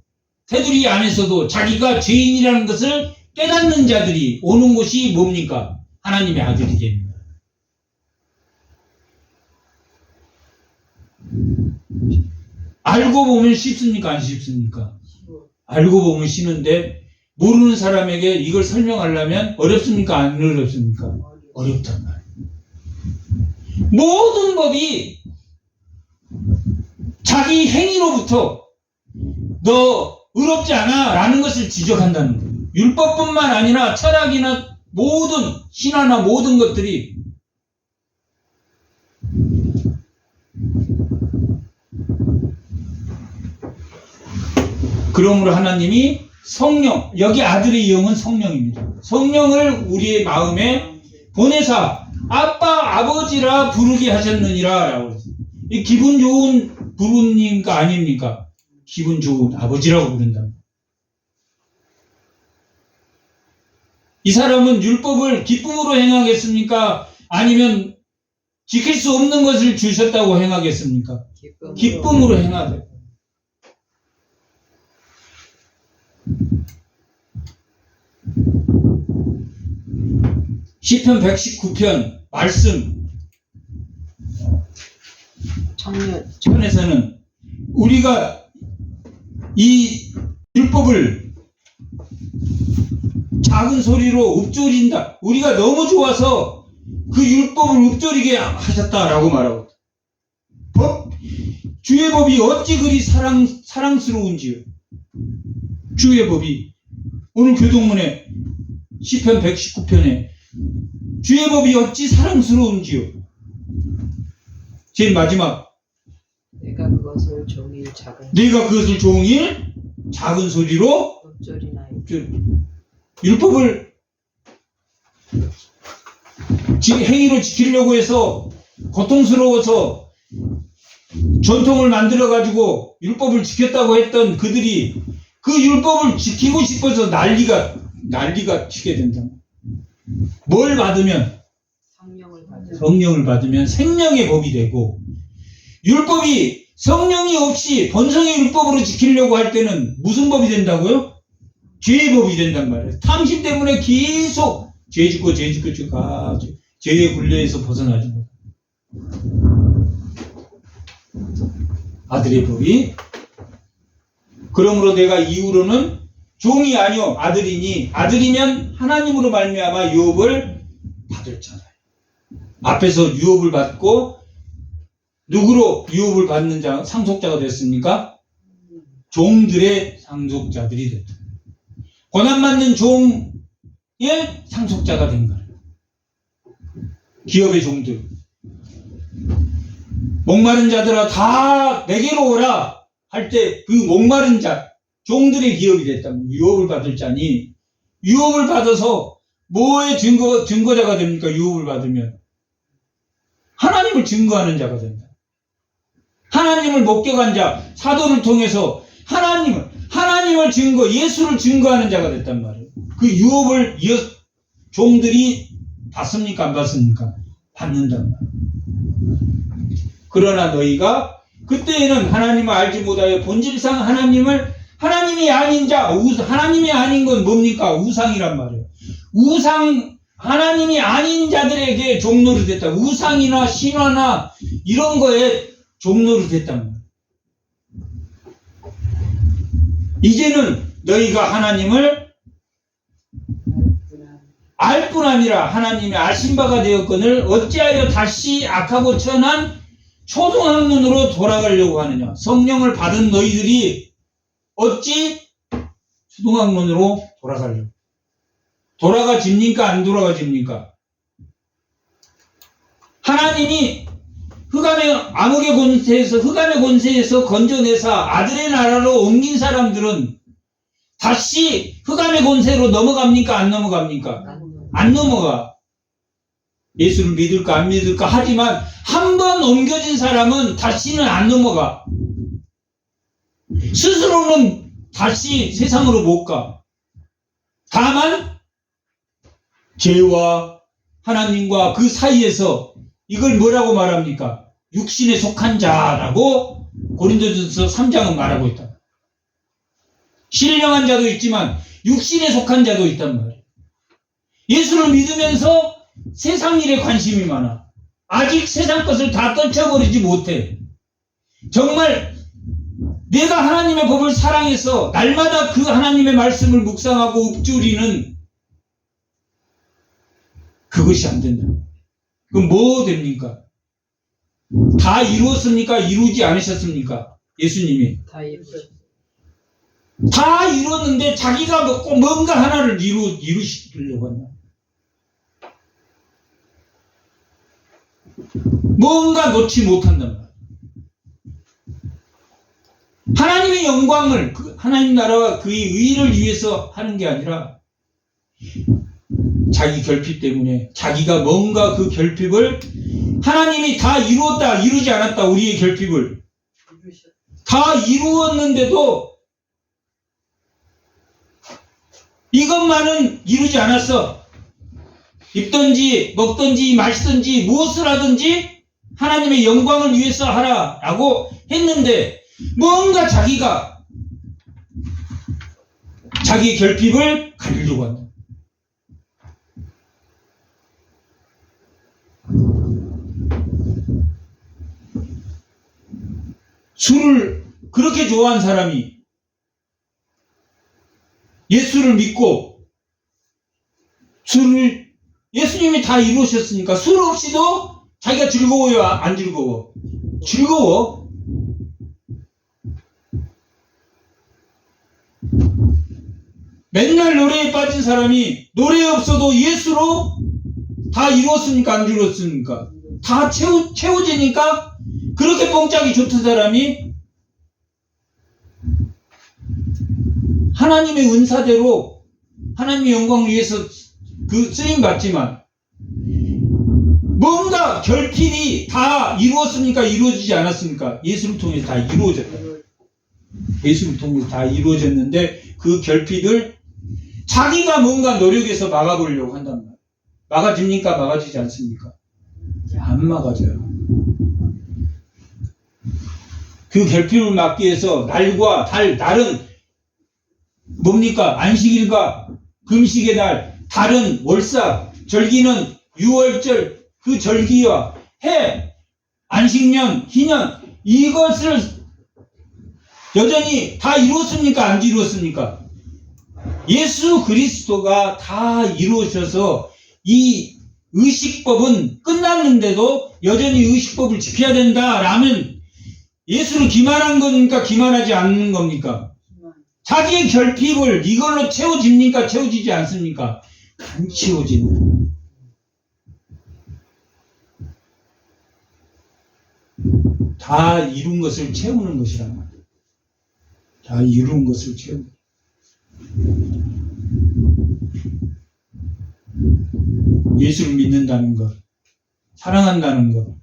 테두리 안에서도 자기가 죄인이라는 것을 깨닫는 자들이 오는 곳이 뭡니까? 하나님의 아들이 됩니다. 알고 보면 쉽습니까? 안 쉽습니까? 알고 보면 쉬는데 모르는 사람에게 이걸 설명하려면 어렵습니까? 안 어렵습니까? 어렵단 말이에요. 모든 법이 자기 행위로부터 너 의롭지 않아 라는 것을 지적한다는 거예요. 율법뿐만 아니라 철학이나 모든 신화나 모든 것들이 그러므로 하나님이 성령, 여기 아들의 영은 성령입니다. 성령을 우리의 마음에 보내사 아빠 아버지라 부르게 하셨느니라 라고 그랬어요. 이 기분 좋은 부르니까 아닙니까? 기분 좋은 아버지라고 부른다. 이 사람은 율법을 기쁨으로 행하겠습니까? 아니면 지킬 수 없는 것을 주셨다고 행하겠습니까? 기쁨으로 행하되. 시편 119편 말씀 편에서는 우리가 이 율법을 작은 소리로 읊조린다. 우리가 너무 좋아서 그 율법을 읊조리게 하셨다라고 말하고, 주의 법이 어찌 그리 사랑스러운지요. 주의 법이 오늘 교동문에 시편 119편에 주의 법이 어찌 사랑스러운지요. 제일 마지막, 내가 그것을 종일 작은 소리로 읊조리나이다. 율법을 행위로 지키려고 해서 고통스러워서 전통을 만들어가지고 율법을 지켰다고 했던 그들이 그 율법을 지키고 싶어서 난리가 치게 된다. 뭘 받으면? 성령을 받으면 생명의 법이 되고, 율법이 성령이 없이 번성의 율법으로 지키려고 할 때는 무슨 법이 된다고요? 죄의 법이 된단 말이에요. 탐심 때문에 계속 죄 짓고 죄의 굴레에서 벗어나지 못해. 아들의 법이, 그러므로 내가 이후로는 종이 아니요 아들이니, 아들이면 하나님으로 말미암아 유업을 받을 자다. 앞에서 유업을 받고 누구로 유업을 받는 자, 상속자가 됐습니까? 종들의 상속자들이 됐다. 고난받는 종의 상속자가 된 거예요. 기업의 종들. 목마른 자들아 다 내게로 오라 할 때 그 목마른 자, 종들의 기업이 됐다면 유업을 받을 자니, 유업을 받아서 뭐의 증거자가 됩니까? 유업을 받으면 하나님을 증거하는 자가 된다. 하나님을 목격한 자, 사도를 통해서 하나님을 예수를 증거하는 자가 됐단 말이에요. 그 유업을 종들이 받습니까? 안 받습니까? 받는단 말이에요. 그러나 너희가 그때에는 하나님을 알지 못하여 본질상 하나님이 아닌 자, 하나님이 아닌 건 뭡니까? 우상이란 말이에요. 하나님이 아닌 자들에게 종노릇 됐다. 우상이나 신화나 이런 거에 종노릇 됐단 말이에요. 이제는 너희가 하나님을 알 뿐 아니라 하나님의 아신 바가 되었거늘 어찌하여 다시 악하고 천한 초등학문으로 돌아가려고 하느냐. 성령을 받은 너희들이 어찌 초등학문으로 돌아가려고. 돌아가집니까? 안 돌아가집니까? 하나님이 흑암의 권세에서 건져내사 아들의 나라로 옮긴 사람들은 다시 흑암의 권세로 넘어갑니까? 안 넘어갑니까? 안 넘어가. 예수를 믿을까 안 믿을까 하지만 한 번 옮겨진 사람은 다시는 안 넘어가. 스스로는 다시 세상으로 못 가. 다만 죄와 하나님과 그 사이에서 이걸 뭐라고 말합니까? 육신에 속한 자라고 고린도전서 3장은 말하고 있다. 신령한 자도 있지만 육신에 속한 자도 있단 말이에요. 예수를 믿으면서 세상 일에 관심이 많아. 아직 세상 것을 다 떨쳐버리지 못해. 정말 내가 하나님의 법을 사랑해서 날마다 그 하나님의 말씀을 묵상하고 읊조리는 그것이 안 된다. 그럼 뭐 됩니까? 다 이루었습니까? 이루지 않으셨습니까? 예수님이. 다 이뤘는데 자기가 꼭 뭔가 하나를 이루시려고 한다. 뭔가 놓지 못한단 말이야. 하나님의 영광을, 하나님 나라와 그의 의를 위해서 하는 게 아니라 자기 결핍 때문에 자기가 뭔가 그 결핍을 하나님이 다 이루었다, 이루지 않았다, 우리의 결핍을 다 이루었는데도 이것만은 이루지 않았어. 입든지 먹든지 마시든지 무엇을 하든지 하나님의 영광을 위해서 하라라고 했는데 뭔가 자기가 자기의 결핍을 가리려고 한다. 술을 그렇게 좋아한 사람이 예수를 믿고 술을 예수님이 다 이루셨으니까 술 없이도 자기가 즐거워요? 안 즐거워? 즐거워. 맨날 노래에 빠진 사람이 노래 없어도 예수로 다 이루었습니까? 안 이루었습니까? 다 채워지니까 그렇게 뽕짝이 좋던 사람이 하나님의 은사대로 하나님의 영광을 위해서 그 쓰임 받지만 뭔가 결핍이 다 이루었습니까? 이루어지지 않았습니까? 예수를 통해서 다 이루어졌다. 예수를 통해서 다 이루어졌는데 그 결핍을 자기가 뭔가 노력해서 막아보려고 한단 말이에요. 막아집니까? 막아지지 않습니까? 안 막아져요. 그 결핍을 막기 위해서 날과 달은 뭡니까? 안식일과 금식의 날, 달은 월삭, 절기는 유월절, 그 절기와 해, 안식년, 희년, 이것을 여전히 다 이루었습니까? 안 이루었습니까? 예수 그리스도가 다 이루어져서 이 의식법은 끝났는데도 여전히 의식법을 지켜야 된다라면 예수를 기만한 겁니까? 기만하지 않는 겁니까? 자기의 결핍을 이걸로 채워집니까? 채워지지 않습니까? 안 채워진다. 다 이룬 것을 채우는 것이란 말이에요. 다 이룬 것을 채우는. 예수를 믿는다는 것, 사랑한다는 것.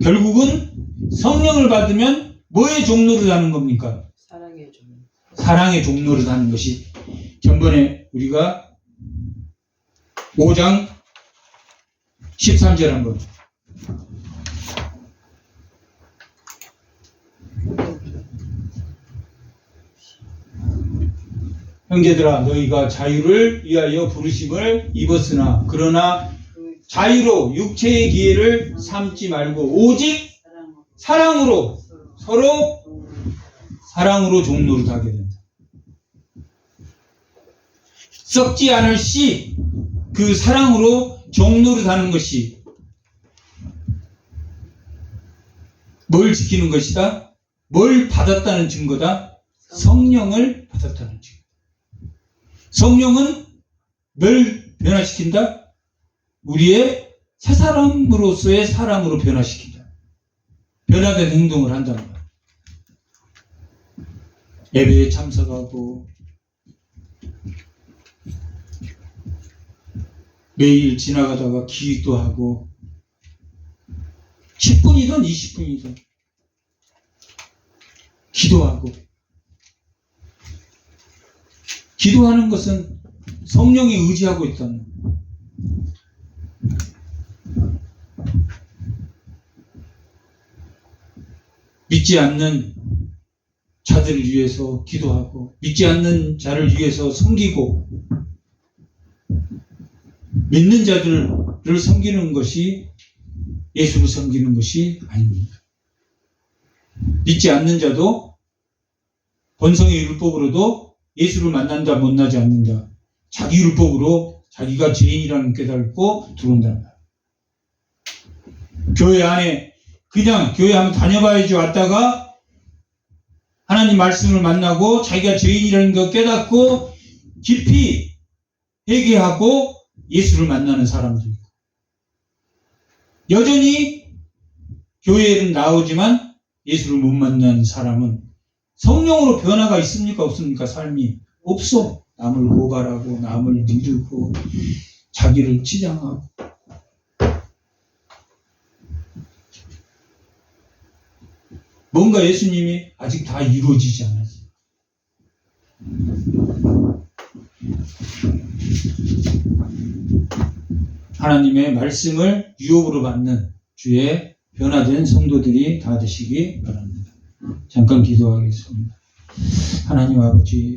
결국은 성령을 받으면 뭐의 종로를 하는 겁니까? 사랑의 종로. 사랑의 종로를 하는 것이 전번에 우리가 5장 13절 한번. 형제들아 너희가 자유를 위하여 부르심을 입었으나 그러나 자유로 육체의 기회를 삼지 말고 오직 사랑으로 서로 사랑으로 종로를 하게 된다. 썩지 않을 씨 그 사랑으로 종로를 하는 것이 뭘 지키는 것이다? 뭘 받았다는 증거다? 성령을 받았다는 증거. 성령은 뭘 변화시킨다? 우리의 새 사람으로서의 사람으로 변화시킨다. 변화된 행동을 한다는 거야. 예배에 참석하고 매일 지나가다가 기도하고 10분이든 20분이든 기도하고 기도하는 것은 성령에 의지하고 있다는 거예요. 믿지 않는 자들을 위해서 기도하고 믿지 않는 자를 위해서 섬기고 믿는 자들을 섬기는 것이 예수를 섬기는 것이 아닙니다. 믿지 않는 자도 본성의 율법으로도 예수를 만난다 못나지 않는다. 자기 율법으로 자기가 죄인이라는 깨닫고 들어온단다. 교회 안에 그냥 교회 한번 다녀봐야지 왔다가 하나님 말씀을 만나고 자기가 죄인이라는 걸 깨닫고 깊이 회개하고 예수를 만나는 사람들 있고 여전히 교회에는 나오지만 예수를 못 만난 사람은 성령으로 변화가 있습니까? 없습니까? 삶이 없어. 남을 고발하고 남을 미루고 자기를 치장하고. 뭔가 예수님이 아직 다 이루어지지 않았어요. 하나님의 말씀을 유혹으로 받는 주의 변화된 성도들이 다 되시기 바랍니다. 잠깐 기도하겠습니다. 하나님 아버지,